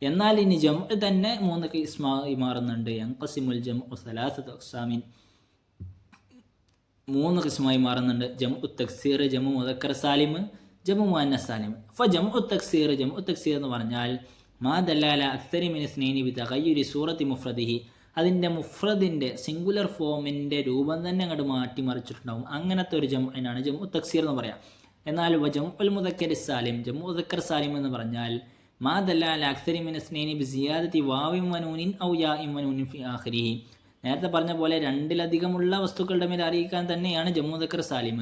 എന്നാൽ ഇനി ജംഅ് തന്നെ 3 ഖിസ്മായി മാറുന്നുണ്ട്. യൻഖസിമുൽ ജംഉ സലാസത്തു അഖ്സാമിൻ, 3 ഖിസ്മായി മാറുന്നുണ്ട്. ജംഉ തക്സീർ, ജംഉ മുദക്കർ സാലിം, ജംഉ മുഅന്നസ് സാലിം. ജംഉ തക്സീർ എന്ന് പറഞ്ഞാൽ മാ ദല്ല അലാ അക്സരി മിൻ ഇസ്നൈനി ബിതഗയ്യുരി സൂറത്തി മുഫ്രദിഹി, അതിൻ്റെ മുഫ്രദിൻ്റെ സിംഗുലർ ഫോമിൻ്റെ രൂപം തന്നെ അങ്ങോട്ട് മാറ്റിമറിച്ചിട്ടുണ്ടാവും. അങ്ങനത്തെ ഒരു ജംഅിനാണ് ജംഉ തക്സീർ എന്ന് പറയാം. എന്നാൽ ജംഉൽ മുദക്കർ സാലിം, ജംഉ മുദക്കർ സാലിം എന്ന് പറഞ്ഞാൽ മാ ദല്ല അലാ അക്സരി മിൻ ഇസ്നൈനി ബിസിയാദത്തി വാവിൻ വനൂനിൻ ഔ യാഇൻ വനൂനിൻ ഫി ആഖിരിഹി. നേരത്തെ പറഞ്ഞ പോലെ 2-ലധികമുള്ള വസ്തുക്കളുടെ മേൽ അറിയിക്കാൻ തന്നെയാണ് ജംഉ മുദക്കർ സാലിം.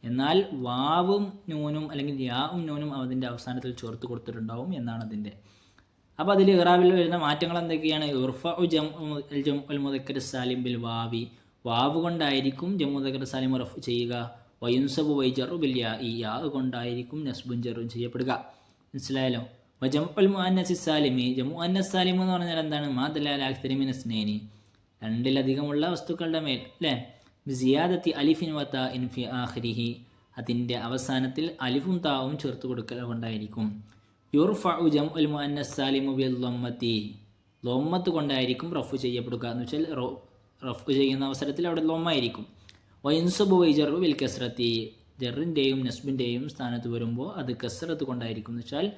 എന്നാൽ വാവും നൂനും അല്ലെങ്കിൽ യാവും നൂനും അതിൻ്റെ അവസാനത്തിൽ ചേർത്ത് കൊടുത്തിട്ടുണ്ടാവും എന്നാണ് അതിൻ്റെ. അപ്പോൾ അതിൽ ഇറാബിൽ വരുന്ന മാറ്റങ്ങൾ എന്തൊക്കെയാണ്? ഉർഫഉ ജംഉൽ മുദക്കർ സാലിം ബിൽ വാവി, വാവ് കൊണ്ടായിരിക്കും ജംഉ മുദക്കർ സാലിം റഫ് ചെയ്യുക. വയുൻസബു വൈജറു ബിൽ യാഇ, യാ കൊണ്ടായിരിക്കും നസ്ബും ജറും ചെയ്യപ്പെടുക. മനസ്സിലായല്ലോ. ജംഉൽ മുഅന്നസ് സാലിമി, ജംഉ മുഅന്നസ് സാലിം എന്ന് പറഞ്ഞാൽ എന്താണ്? മാ ദല്ല അലാ അക്സരി മിൻ ഇസ്നൈനി, 2-ലധികമുള്ള വസ്തുക്കളുടെ മേൽ അല്ലേ. സിയാദത്തി അലിഫിൻ വ താഇൻ ഫി ആഖിരിഹി, അതിൻ്റെ അവസാനത്തിൽ അലിഫും താവും ചേർത്ത് കൊടുക്കൽ കൊണ്ടായിരിക്കും. യുർഫഉ ജംഉൽ മുഅന്നസ് സാലിമു ബിൽ ളമ്മത്തി, ലൊമ്മത്ത് കൊണ്ടായിരിക്കും റഫ് ചെയ്യപ്പെടുക. എന്ന് വെച്ചാൽ റഫ് ചെയ്യുന്ന അവസരത്തിൽ അവിടെ ലൊമ്മായിരിക്കും. വയൻസബു വൈജറു ബിൽ കസ്റത്തി, ജറിൻ്റെയും നസ്ബിൻ്റെയും സ്ഥാനത്ത് വരുമ്പോൾ അത് കസ്റത്ത് കൊണ്ടായിരിക്കും. എന്ന് വെച്ചാൽ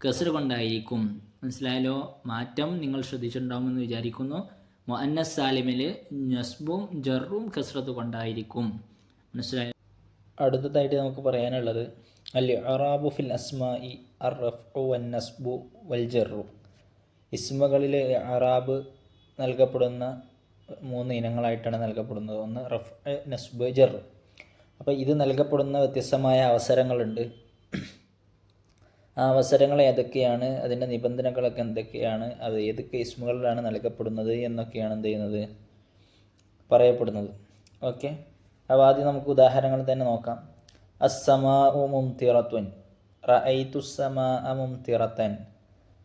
കസ്റ് കൊണ്ടായിരിക്കും. മനസ്സിലായാലോ? മാറ്റം നിങ്ങൾ ശ്രദ്ധിച്ചിട്ടുണ്ടാകുമെന്ന് വിചാരിക്കുന്നു. മുഅന്നസ് സാലിമിൽ നസ്ബും ജറും കസ്റത്ത് കൊണ്ടായിരിക്കും. മനസ്സിലായോ? അടുത്തതായിട്ട് നമുക്ക് പറയാനുള്ളത് അൽ ഇഅ്റാബു ഫിൽ അസ്മാഇ അർ റഫ്ഉ വൻ നസ്ബു വൽ ജർറു. ഇസ്മുകളിൽ ഇഅ്റാബ് നൽകപ്പെടുന്ന 3 ഇനങ്ങളായിട്ടാണ് നൽകപ്പെടുന്നത്. ഒന്ന് റഫ്, നസ്ബ്, ജർ. അപ്പോൾ ഇത് നൽകപ്പെടുന്ന വ്യത്യസ്തമായ അവസരങ്ങളുണ്ട്. ആ അവസരങ്ങൾ ഏതൊക്കെയാണ്, അതിൻ്റെ നിബന്ധനകളൊക്കെ എന്തൊക്കെയാണ്, അത് ഏതൊക്കെ ഇസ്മുകളിലാണ് നൽകപ്പെടുന്നത് എന്നൊക്കെയാണ് എന്ത് ചെയ്യുന്നത്, പറയപ്പെടുന്നത്. ഓക്കെ, അപ്പോൾ ആദ്യം നമുക്ക് ഉദാഹരണങ്ങൾ തന്നെ നോക്കാം. അസ്സമാഉ മുംതിറത്തുൻ, റഅയ്തുസ്സമാഅ മുംതിറത്തൻ,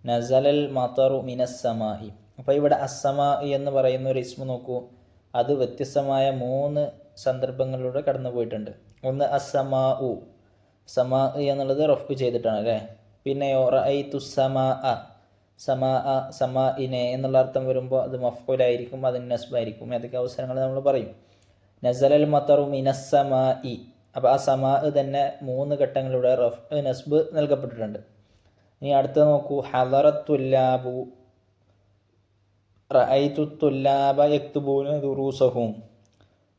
നസലൽ മതറു മിനസ്സമായി. അപ്പോൾ ഇവിടെ അസ്സമാ എന്ന് പറയുന്ന ഒരു ഇസ്മു നോക്കൂ, അത് വ്യത്യസ്തമായ 3 സന്ദർഭങ്ങളിലൂടെ കടന്നു പോയിട്ടുണ്ട്. ഒന്ന് അസ്സമാഉ, സമാ എന്നുള്ളത് റഫ് ചെയ്തിട്ടാണ് അല്ലേ. പിന്നെയോ റഅയ്തുസ്സമാഅ, സമാഇനെ എന്നുള്ള അർത്ഥം വരുമ്പോൾ അത് മഫ്ഊലായിരിക്കും, അതിന് നസ്ബായിരിക്കും. ഏതൊക്കെ അവസരങ്ങൾ നമ്മൾ പറയും. നസലൽ മതറു മിനസ്സമായി, അപ്പോൾ ആ സമാ തന്നെ 3 ഘട്ടങ്ങളിലൂടെ റഫ്, നസ്ബ് നൽകപ്പെട്ടിട്ടുണ്ട്. ഇനി അടുത്ത നോക്കൂ, ഹദറത്തുല്ലാബു, റഅയ്തുത്തുല്ലാബ യക്തുബൂന ദുറൂസഹും,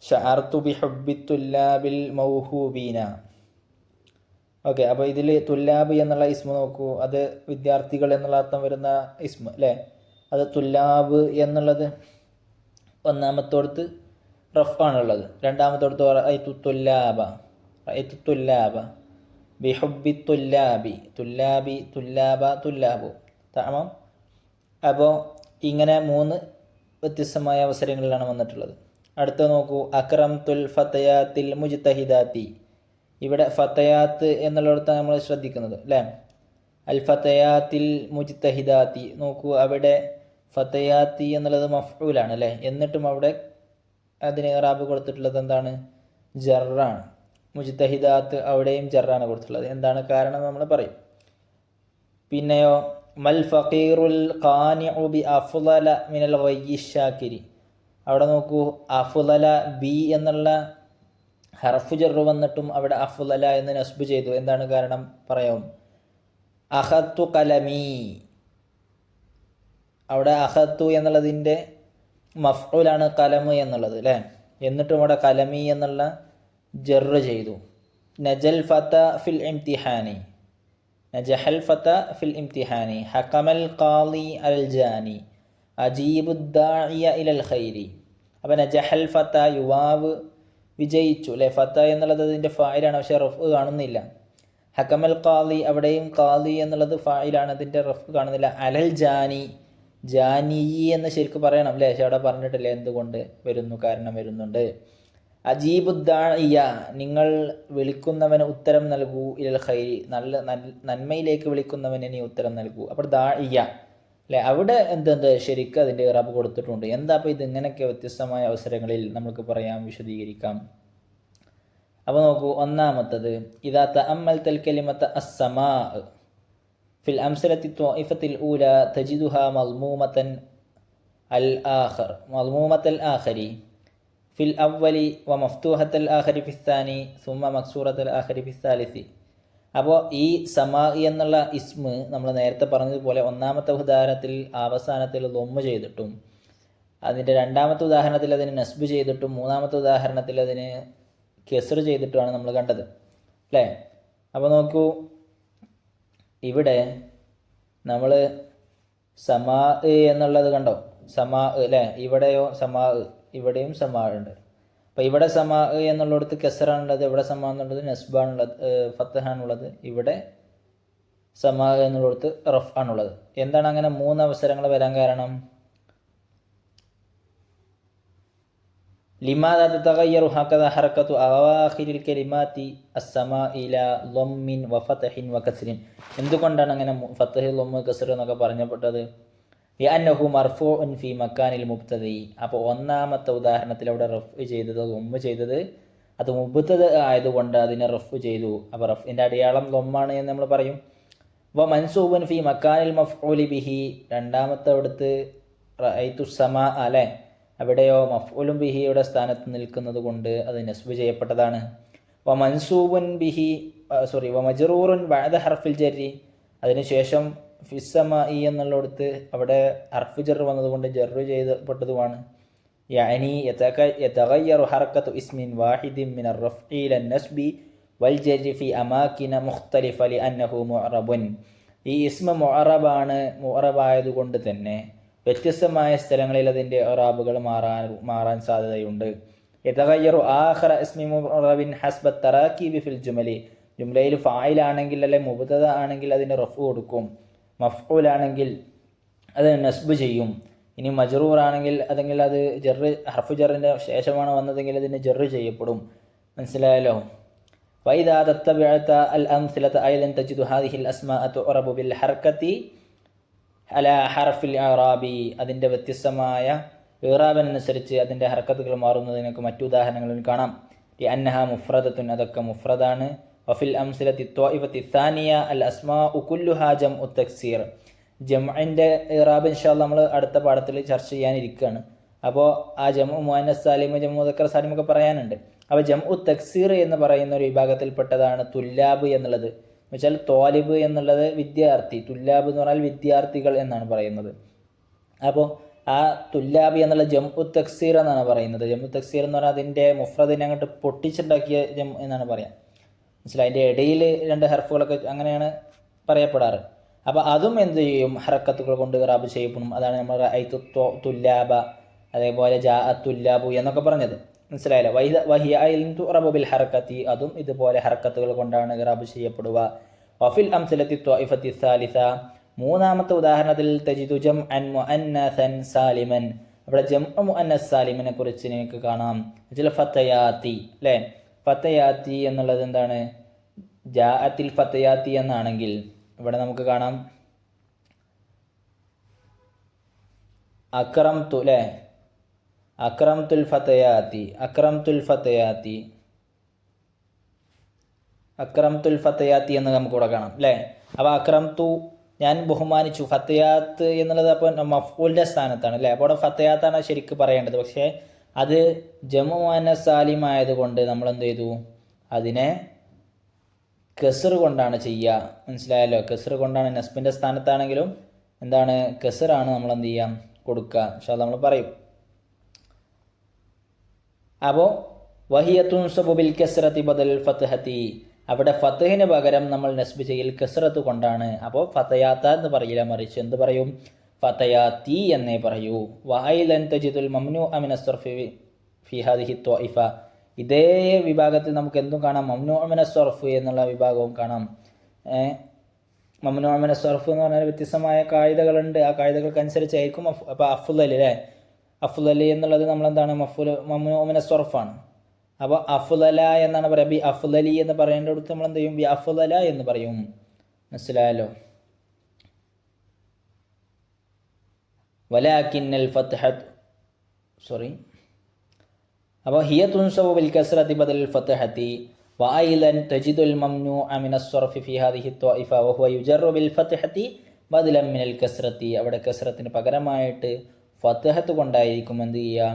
ശഅർതു ബിഹുബ്ബിത്തുല്ലാബിൽ മൗഹൂബീന. ഓക്കെ, അപ്പോൾ ഇതിൽ തുല്ലാബ് എന്നുള്ള ഇസ്മ നോക്കൂ, അത് വിദ്യാർത്ഥികൾ എന്നുള്ള അർത്ഥം വരുന്ന ഇസ്മ അല്ലേ. അത് തുല്ലാബ് എന്നുള്ളത് ഒന്നാമത്തോടത്ത് റഫ് ആണുള്ളത്. രണ്ടാമത്തോടത്ത് റഅയ്തുത്തുല്ലാബ, റഅയ്തുത്തുല്ലാബ ബിഹുബ്ബിത്തുല്ലാബി, തുല്ലാബി, തുല്ലാബ, തുല്ലാബു. തമാം. അപ്പോൾ ഇങ്ങനെ 3 വ്യത്യസ്തമായ അവസരങ്ങളിലാണ് വന്നിട്ടുള്ളത്. അടുത്ത നോക്കൂ, അക്രംതുൽ ഫതയാത്തിൽ മുജ്തഹിദാത്തി. ഇവിടെ ഫതയാത്ത് എന്നുള്ളിടത്താണ് നമ്മൾ ശ്രദ്ധിക്കുന്നത് അല്ലേ. അൽ ഫതയാത്തിൽ മുജ്തഹിദാത്തി നോക്കൂ, അവിടെ ഫതയാത്തി എന്നുള്ളത് മഫ്ഊലാണ് അല്ലേ. എന്നിട്ടും അവിടെ അതിന് ഇറാബ് കൊടുത്തിട്ടുള്ളത് എന്താണ്, ജറാണ്. മുജ്തഹിദാത്ത് അവിടെയും ജറാണ് കൊടുത്തിട്ടുള്ളത്. എന്താണ് കാരണം നമ്മൾ പറയും. പിന്നെയോ മൽ ഫഖീറുൽ ഖാനിഉ ബി അഫ്ളല മിനൽ ഗയ്യി ശാകിരി. അവിടെ നോക്കൂ, അഫ്ളല ബി എന്നുള്ള ഹർഫു ജറ് വന്നിട്ടും അവിടെ അഫ്ളല എന്ന് നസ്ബ് ചെയ്തു. എന്താണ് കാരണം പറയാം. അഖത്തു കലമി, അവിടെ അഖത്തു എന്നുള്ളതിൻ്റെ മഫ്ഊലാണ് കലമ് എന്നുള്ളത് അല്ലേ. എന്നിട്ടും അവിടെ കലമി എന്നുള്ള ജറ് ചെയ്തു. നജൽ ഫത ഫിൽ ഇംതിഹാനി, നജഹൽ ഫത ഫിൽ ഇംതിഹാനി, ഹകമൽ ഖാളി അൽ ജാനി, അജീബുദ്ദാഇയ ഇലൽ ഖൈരി. അപ്പോൾ നജഹൽ ഫത, യുവാവ് വിജയിച്ചു അല്ലേ. ഫത എന്നുള്ളത് അതിൻ്റെ ഫായിലാണ്, പക്ഷേ റഫ് കാണുന്നില്ല. ഹകമൽ ഖാളി, അവിടെയും ഖാളി എന്നുള്ളത് ഫായിലാണ്, അതിൻ്റെ റഫ് കാണുന്നില്ല. അലൽ ജാനി, ജാനി എന്ന് ശരിക്കും പറയണം അല്ലേ, പക്ഷെ അവിടെ പറഞ്ഞിട്ടില്ല എന്തുകൊണ്ട് വരുന്നു, കാരണം വരുന്നുണ്ട്. അജീബുദ്ദാഇയ, നിങ്ങൾ വിളിക്കുന്നവന് ഉത്തരം നൽകൂ, ഇലൽ ഖൈരി, നന്മയിലേക്ക് വിളിക്കുന്നവന് നീ ഉത്തരം നൽകൂ. അപ്പോൾ ദാഇയ അല്ലേ, അവിടെ എന്തെന്ത് ശരിക്കും അതിൻ്റെ ഇറാബ് കൊടുത്തിട്ടുണ്ട്. എന്താ അപ്പോൾ ഇത് ഇങ്ങനെയൊക്കെ വ്യത്യസ്തമായ അവസരങ്ങളിൽ നമുക്ക് പറയാം, വിശദീകരിക്കാം. അപ്പോൾ നോക്കൂ, ഒന്നാമത്തത് ഇദാ തഅമ്മൽതൽ കലിമത അസ്സമാ ഫിൽ അംസലത്തി ത്വാഇഫത്തിൽ ഊല തജിദുഹാ മദ്മൂമത്തൻ അൽ ആഖർ, മദ്മൂമത്തൽ ആഖരി ഫിൽ അവ്വലി വ മഫ്തൂഹത്തൽ ആഖരി ഫിസ്സാനി സുമ്മ മക്സൂറത്തൽ ആഖരി ഫിസ്സാലിസി. അപ്പോൾ ഈ സമാ എന്നുള്ള ഇസ്മ് നമ്മൾ നേരത്തെ പറഞ്ഞതുപോലെ ഒന്നാമത്തെ ഉദാഹരണത്തിൽ അവസാനത്തിൽ ലൊമ്മ് ചെയ്തിട്ടും, അതിൻ്റെ രണ്ടാമത്തെ ഉദാഹരണത്തിൽ അതിന് നസ്ബ് ചെയ്തിട്ടും, മൂന്നാമത്തെ ഉദാഹരണത്തിൽ അതിന് കെസ്ർ ചെയ്തിട്ടുമാണ് നമ്മൾ കണ്ടത് അല്ലേ. അപ്പോൾ നോക്കൂ, ഇവിടെ നമ്മൾ സമാ എന്നുള്ളത് കണ്ടോ, സമാ അല്ലേ. ഇവിടെയോ സമാ, ഇവിടെയും സമാ ഉണ്ട്. അപ്പോൾ ഇവിടെ സമാ എന്നുള്ളിടത്ത് കെസറാണുള്ളത്, ഇവിടെ സമാ എന്നുള്ളത് നസ്ബാണുള്ളത്, ഫത്തഹാണുള്ളത്. ഇവിടെ സമാ എന്നുള്ളിടത്ത് റഫ് ആണുള്ളത്. എന്താണ് അങ്ങനെ 3 അവസരങ്ങൾ വരാൻ കാരണം? ലിമാദാ തതഗയ്യറു ഹകദ ഹറകതു അവാഖിരിൽ കലിമാതി അസ്സമാ ഇലാ ളമ്മിൻ വഫതഹിൻ വകസ്രിൻ. എന്തുകൊണ്ടാണ് അങ്ങനെ ഫതഹ്, ലൊമ്മ്, കസ്ർ എന്നൊക്കെ പറഞ്ഞപ്പെട്ടത്? ലിഅന്നഹു മർഫൂഉൻ ഫി മക്കാനിൽ മുബ്തദി. അപ്പോൾ ഒന്നാമത്തെ ഉദാഹരണത്തിൽ അവിടെ റഫ് ചെയ്തത്, ലൊമ്മ് ചെയ്തത്, അത് മുബ്തദ ആയതുകൊണ്ട് അതിനെ റഫ് ചെയ്തു. അപ്പോൾ റഫിൻ്റെ അടയാളം ലൊമ്മാണ് എന്ന് നമ്മൾ പറയും. വ മൻസൂബുൻ ഫി മക്കാനിൽ മഫ്ഊലി ബിഹി, രണ്ടാമത്തെ അവിടുത്ത് റഅയ്തുസ്സമാ അല്ലേ, അവിടെയോ മഫ്ഊലുൻ ബിഹിയുടെ സ്ഥാനത്ത് നിൽക്കുന്നത് കൊണ്ട് അത് നസ്ബ് ചെയ്യപ്പെട്ടതാണ്. വ മൻസൂബുൻ ബിഹി വ മജ്റൂറുൻ ബഅദ ഹർഫിൽ ജർരി, അതിനുശേഷം ഫിസ്സമായി എന്നുള്ളിടത്ത് അവിടെ ഹർഫ് ജർ വന്നതുകൊണ്ട് ജർറ് ചെയ്യപ്പെട്ടതുമാണ്. يعني يتغير حركة اسم واحد من الرفع إلى النسب والجر في أماكن مختلفة لأنه معرب. ഈ ഇസ്മ മുഅറബായതുകൊണ്ട് തന്നെ വ്യത്യസ്തമായ സ്ഥലങ്ങളിൽ അതിൻ്റെ ഇറാബുകൾ മാറാൻ സാധ്യതയുണ്ട്. യതഗയ്യറു ആഖിറ ഇസ്മി മുഅറബിൻ ഹസ്ബ തറാക്കീബി ഫിൽ ജുമലി. ജുംലയിൽ ഫായിലാണെങ്കിൽ അല്ലെ മുബ്തദ ആണെങ്കിൽ അതിന് റഫ്ഉ കൊടുക്കും, മഫ്ഊലാണെങ്കിൽ അത് നസ്ബ് ചെയ്യും. ഇനി മജ്റൂർ ആണെങ്കിൽ അതെങ്കിൽ അത് ജറ് ഹർഫു ജറിൻ്റെ ശേഷമാണ് വന്നതെങ്കിൽ അതിന് ജറ് ചെയ്യപ്പെടും. മനസ്സിലായല്ലോ? وإذا تتبعت الأمثلة أيضا تجد هذه الأسماء تعرب بالحركة على حرف الإعراب. അതിൻ്റെ വ്യത്യസ്തമായ ഇറാബിനനുസരിച്ച് അതിൻ്റെ ഹർക്കത്തുകൾ മാറുന്നതിനൊക്കെ മറ്റു ഉദാഹരണങ്ങളിൽ കാണാം. لأنها مفردة, അതൊക്കെ മുഫ്രദാണ്. وفي الأمثلة الطائفة الثانية الأسماء كلها جمع التكسير. ജംഇൻ്റെ ഇറാബ് ഇൻഷാല്ലാഹ് നമ്മൾ അടുത്ത പാഠത്തിൽ ചർച്ച ചെയ്യാനിരിക്കുകയാണ്. അപ്പോൾ ആ ജംഉ മുഅന്നസ് സാലിം, ജംഉ മുദക്കർ സാലിം ഒക്കെ പറയാനുണ്ട്. അപ്പോൾ ജംഉ തക്സീർ എന്ന് പറയുന്ന ഒരു വിഭാഗത്തിൽപ്പെട്ടതാണ് തുല്ലാബ് എന്നുള്ളത്. എന്ന് വെച്ചാൽ ത്വാലിബ് എന്നുള്ളത് വിദ്യാർത്ഥി, തുല്ലാബ് എന്ന് പറഞ്ഞാൽ വിദ്യാർത്ഥികൾ എന്നാണ് പറയുന്നത്. അപ്പോൾ ആ തുല്ലാബ് എന്നുള്ള ജംഉ തക്സീർ എന്നാണ് പറയുന്നത്. ജംഉ തക്സീർ എന്ന് പറഞ്ഞാൽ അതിൻ്റെ മുഫ്രദിനെ അങ്ങോട്ട് പൊട്ടിച്ചുണ്ടാക്കിയ ജം എന്നാണ് പറയാം. മനസ്സിലായി? അതിൻ്റെ ഇടയിൽ രണ്ട് ഹർഫുകളൊക്കെ അങ്ങനെയാണ് പറയപ്പെടാറ്. അപ്പോൾ അതും എന്ത് ചെയ്യും? ഹറക്കത്തുകൾ കൊണ്ട് ഇറാബ് ചെയ്യപ്പെടും. അതാണ് നമ്മൾ ഐതു തുല്ലാബ, അതേപോലെ ജാ തുല്ലാബു എന്നൊക്കെ പറഞ്ഞത്. മനസ്സിലായല്ലോ? വഹിയ ഐൻ തുറബു ബിൽ ഹറക്കത്തി, അതും ഇതുപോലെ ഹറക്കത്തുകൾ കൊണ്ടാണ് ഇറാബ് ചെയ്യപ്പെടുക. വഫിൽ അംസലത്തി ത്വാഇഫത്തി സാലിസ, മൂന്നാമത്തെ ഉദാഹരണത്തിൽ തജിദു ജംഅൻ മുഅന്നസൻ സാലിമൻ. അവിടെ ജംഉ മുഅന്നസ് സാലിമിനെ കുറിച്ച് നിങ്ങൾക്ക് കാണാം. ചില ഫത്തയാത്തി അല്ലേ? ഫത്തയാത്തി എന്നുള്ളത് എന്താണ്? ജാഅത്തിൽ ഫത്തയാത്തി എന്നാണെങ്കിൽ ഇവിടെ നമുക്ക് കാണാം അക്രംതു അല്ലേ? അക്രംതുൽ ഫത്തയാത്തി, അക്രംതുൽ ഫത്തയാത്തി, അക്രംതുൽ ഫത്തയാത്തി എന്ന് നമുക്ക് ഇവിടെ കാണാം അല്ലേ? അപ്പോൾ അക്രംതു ഞാൻ ബഹുമാനിച്ചു, ഫത്തയാത്ത് എന്നുള്ളത് അപ്പോൾ മഫ്ഊലിൻ്റെ സ്ഥാനത്താണ് അല്ലേ? അപ്പോൾ അവിടെ ഫത്തയാത്താണ് ശരിക്കും പറയേണ്ടത്. പക്ഷേ അത് ജംഉ മുഅന്നസ് സാലിം ആയതുകൊണ്ട് നമ്മൾ എന്ത് ചെയ്തു? അതിനെ കസ്ർ കൊണ്ടാണ് ചെയ്യുക. മനസ്സിലായല്ലോ? കസ്ർ കൊണ്ടാണ്. നസ്ബിൻ്റെ സ്ഥാനത്താണെങ്കിലും എന്താണ്? കസ്റാണ് നമ്മൾ എന്ത് ചെയ്യാം? കൊടുക്കുക. ഇൻഷാല്ലാഹ് നമ്മൾ പറയും. അപ്പോൾ വഹിയ തുൻസബു ബിൽ കസ്റതി ബദൽ ഫത്ഹതി, അവിടെ ഫത്ഹിന് പകരം നമ്മൾ നസ്ബ് ചെയ്യൽ കസ്റത്ത് കൊണ്ടാണ്. അപ്പോൾ ഫതയാത്ത എന്ന് പറയില്ല, മറിച്ച് എന്ത് പറയും? ഫതയാത്തി എന്നേ പറയൂ. വഅയ്ലൻ തജിദുൽ മംനൂഅ മിനസ് സർഫി ഫി ഹാദിഹി ത്വാഇഫ, ഇതേ വിഭാഗത്തിൽ നമുക്ക് എന്തും കാണാം. മംനൂഅ മിനസ് സർഫ് എന്നുള്ള വിഭാഗവും കാണാം. മംനൂഅ മിനസ് സർഫ് എന്ന് പറഞ്ഞാൽ വ്യത്യസ്തമായ കായികകളുണ്ട്. ആ കായികകൾക്കനുസരിച്ചായിരിക്കും. അപ്പോൾ അഫ്ളൽ അല്ലേ? അഫ്ളൽ എന്നുള്ളത് നമ്മളെന്താണ്? മംനൂഅ മിനസ് സർഫാണ്. അപ്പോൾ അഫ്ളല എന്നാണ് പറയുക. ബി അഫ്ളലി എന്ന് പറയേണ്ടടുത്ത് നമ്മൾ എന്ത് ചെയ്യും? ബി അഫ്ളല എന്ന് പറയും. മനസ്സിലായല്ലോ? വലാകിന്നൽ ഫത്ഹത്ത്, അപ്പോൾ ഹിയ തുൻസബു ബിൽ കസ്റതി ബദൽ ഫത്ഹതി വഅയ്ലൻ തജിദുൽ മംനൂഅ മിനസ് സർഫി ഫി ഹാദിഹി ത്വാഇഫ വഹുവ യുജറു ബിൽ ഫത്ഹതി ബദലൻ മിനൽ കസ്റതി. അവിടെ കസ്റത്തിന് പകരമായിട്ട് ഫത്ഹത്ത് കൊണ്ടായിരിക്കും എന്ത് ചെയ്യുക?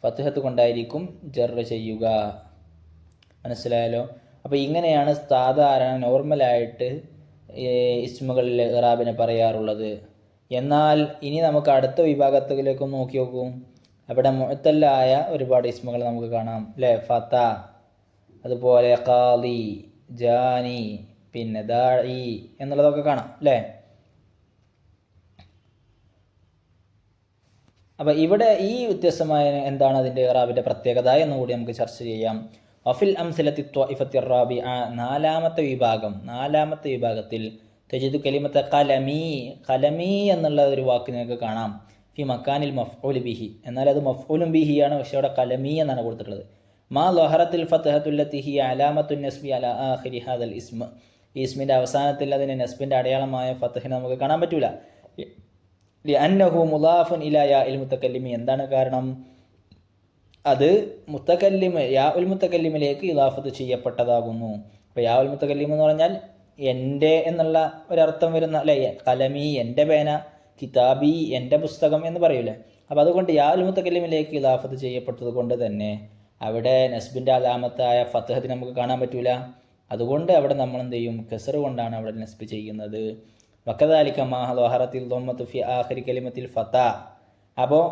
ഫത്ഹത്ത് കൊണ്ടായിരിക്കും ജറ് ചെയ്യുക. മനസ്സിലായല്ലോ? അപ്പോൾ ഇങ്ങനെയാണ് സാധാരണ നോർമലായിട്ട് ഇസ്മുകളിൽ ഇറാബിനെ പറയാറുള്ളത്. എന്നാൽ ഇനി നമുക്ക് അടുത്ത വിഭാഗത്തിലേക്ക് നോക്കി നോക്കും. അവിടെ മുഅത്തല്ലായ ഒരുപാട് ഇസ്മുകൾ നമുക്ക് കാണാം അല്ലേ? ഫത, അതുപോലെ ഖാലി, ജാനി, പിന്നെ ദാഇ എന്നുള്ളതൊക്കെ കാണാം അല്ലേ? അപ്പോൾ ഇവിടെ ഈ വ്യത്യസ്തമായ എന്താണ് അതിൻ്റെ ഇറാബിൻ്റെ പ്രത്യേകത എന്നുകൂടി നമുക്ക് ചർച്ച ചെയ്യാം. വഫിൽ അംസലത്തി ത്വാഇഫത്തി റാബിഅ, നാലാമത്തെ വിഭാഗത്തിൽ തജിദു കലിമത്ത ഖലമി, ഖലമി എന്നുള്ള ഒരു വാക്ക് നിങ്ങൾക്ക് കാണാം. ഫി മക്കാനിൽ മഫ്ഊൽ ബിഹി, എന്നാൽ അത് മഫ്ഊലും ബിഹിയാണ്. പക്ഷേ അവിടെ ഖലമി എന്നാണ് കൊടുത്തിട്ടുള്ളത്. മാ ലഹറത്തിൽ ഫത്ഹത്തുല്ലത്തി ഹിയ അലാമത്തുൻ നസ്ബി അലാ ആഖിരി ഹാദൽ ഇസ്മ, ഈ ഇസ്മിൻ്റെ അവസാനത്തിൽ അതിന് നസ്ബിൻ്റെ അടയാളമായ ഫത്ഹിനെ നമുക്ക് കാണാൻ പറ്റൂല. ലിഅന്നഹു മുളാഫുൻ ഇലാ യാഇൽ മുതകല്ലിമി, എന്താണ് കാരണം? അത് യാഉൽ മുതകല്ലിമിലേക്ക് ഇളാഫത്ത് ചെയ്യപ്പെട്ടതാകുന്നു. അപ്പോൾ യാഉൽ മുതകല്ലിം എന്ന് പറഞ്ഞാൽ എൻ്റെ എന്നുള്ള ഒരർത്ഥം വരുന്ന അല്ലേ? കലമി എൻ്റെ പേന, കിതാബി എൻ്റെ പുസ്തകം എന്ന് പറയൂലേ? അപ്പോൾ അതുകൊണ്ട് യാഉൽ മുതകല്ലിമിലേക്ക് ഇളാഫത്ത് ചെയ്യപ്പെട്ടത് കൊണ്ട് തന്നെ അവിടെ നസ്ബിൻ്റെ അലാമത്തായ ഫത്ഹത്തിന് നമുക്ക് കാണാൻ പറ്റൂല. അതുകൊണ്ട് അവിടെ നമ്മൾ എന്ത് ചെയ്യും? കസ്ർ കൊണ്ടാണ് അവിടെ നസ്ബ് ചെയ്യുന്നത്. വക്കദാലിക മാ ലഹറത്തിൽ ദമ്മത്തു ഫി ആഖിരി കലിമത്തിൽ ഫത, അപ്പോൾ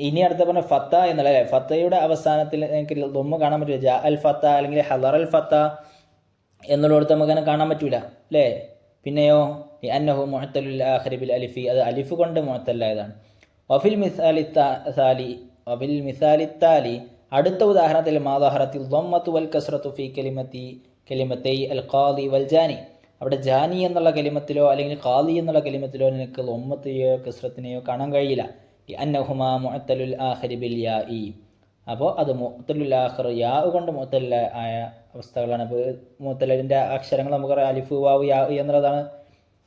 ഇനി അടുത്ത പറഞ്ഞ ഫത്ത എന്നുള്ള അല്ലേ, ഫത്തയുടെ അവസാനത്തിൽ എനിക്ക് ദൊമ്മ കാണാൻ പറ്റില്ല. ജാ അൽ ഫത്ത അല്ലെങ്കിൽ ഹദർ അൽ ഫത്ത എന്നുള്ളിടത്ത് നമുക്ക് അങ്ങനെ കാണാൻ പറ്റൂല അല്ലേ. പിന്നെയോ അന്നഹു മുഅത്തലുൽ ആഖിരി ബിൽ അലിഫി, അത് അലിഫ് കൊണ്ട് മുഅത്തലായതാണ്. വഫിൽ മിസാലി താലി, അടുത്ത ഉദാഹരണത്തിൽ മാദഹറത്തിൽ ദമ്മത്തു വൽ കസ്റത്തു ഫീ കലിമത്തൈ അൽ ഖാദി വൽ ജാനി, അവിടെ ജാനി എന്നുള്ള കലിമത്തിലോ അല്ലെങ്കിൽ ഖാദി എന്നുള്ള കലിമത്തിലോ നിനക്ക് ദമ്മത്തെയോ കസ്റത്തിനെയോ കാണാൻ കഴിയില്ല. അന്നഹുമാ മുഅത്തലുൽ ആഖിരി ബിൽ യാഇ, അപ്പോൾ അത് മുഅത്തലുൽ ആഖിർ യാ കൊണ്ട് മുഅത്തല ആയ അവസ്ഥകളാണ്. ഇപ്പോൾ മുഅത്തലിൻ്റെ അക്ഷരങ്ങൾ നമുക്കറിയാം അലിഫ് വാവ് യാ എന്നുള്ളതാണ്,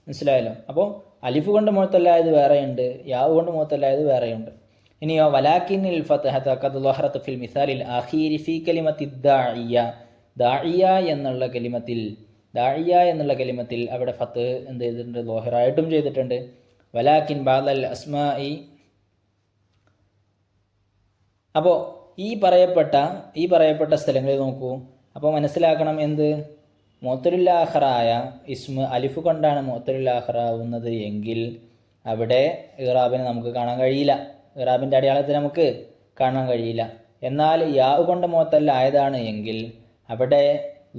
മനസ്സിലായല്ലോ. അപ്പോൾ അലിഫ് കൊണ്ട് മുഅത്തലായത് വേറെയുണ്ട്, യാ കൊണ്ട് മുഅത്തലായത് വേറെയുണ്ട്. ഇനിയോ വലാകിനിൽ ഫത്ഹത ഖദ് ളഹറത ഫിൽ മിസാലിൽ ആഖിരി ഫീ കലിമത്തി ദാഇയ, ദാഇയ എന്നുള്ള കലിമത്തിൽ അവിടെ ഫത്ത് എന്ത് ചെയ്തിട്ടുണ്ട്, ളഹറായിട്ടും ചെയ്തിട്ടുണ്ട്. വലാകിൻ ബഅദൽ അസ്മാഇ, അപ്പോൾ ഈ പറയപ്പെട്ട സ്ഥലങ്ങളിൽ നോക്കൂ. അപ്പോൾ മനസ്സിലാക്കണം എന്ത്, മുഅത്തലുൽ ആഖിറായ ഇസ്മ അലിഫ് കൊണ്ടാണ് മുഅത്തലുൽ ആഖിറാവുന്നത് എങ്കിൽ അവിടെ ഇറാബിനെ നമുക്ക് കാണാൻ കഴിയില്ല, ഇറാബിൻ്റെ അടയാളത്തിൽ നമുക്ക് കാണാൻ കഴിയില്ല. എന്നാൽ യാ കൊണ്ട് മുഅത്തലായതാണ് എങ്കിൽ അവിടെ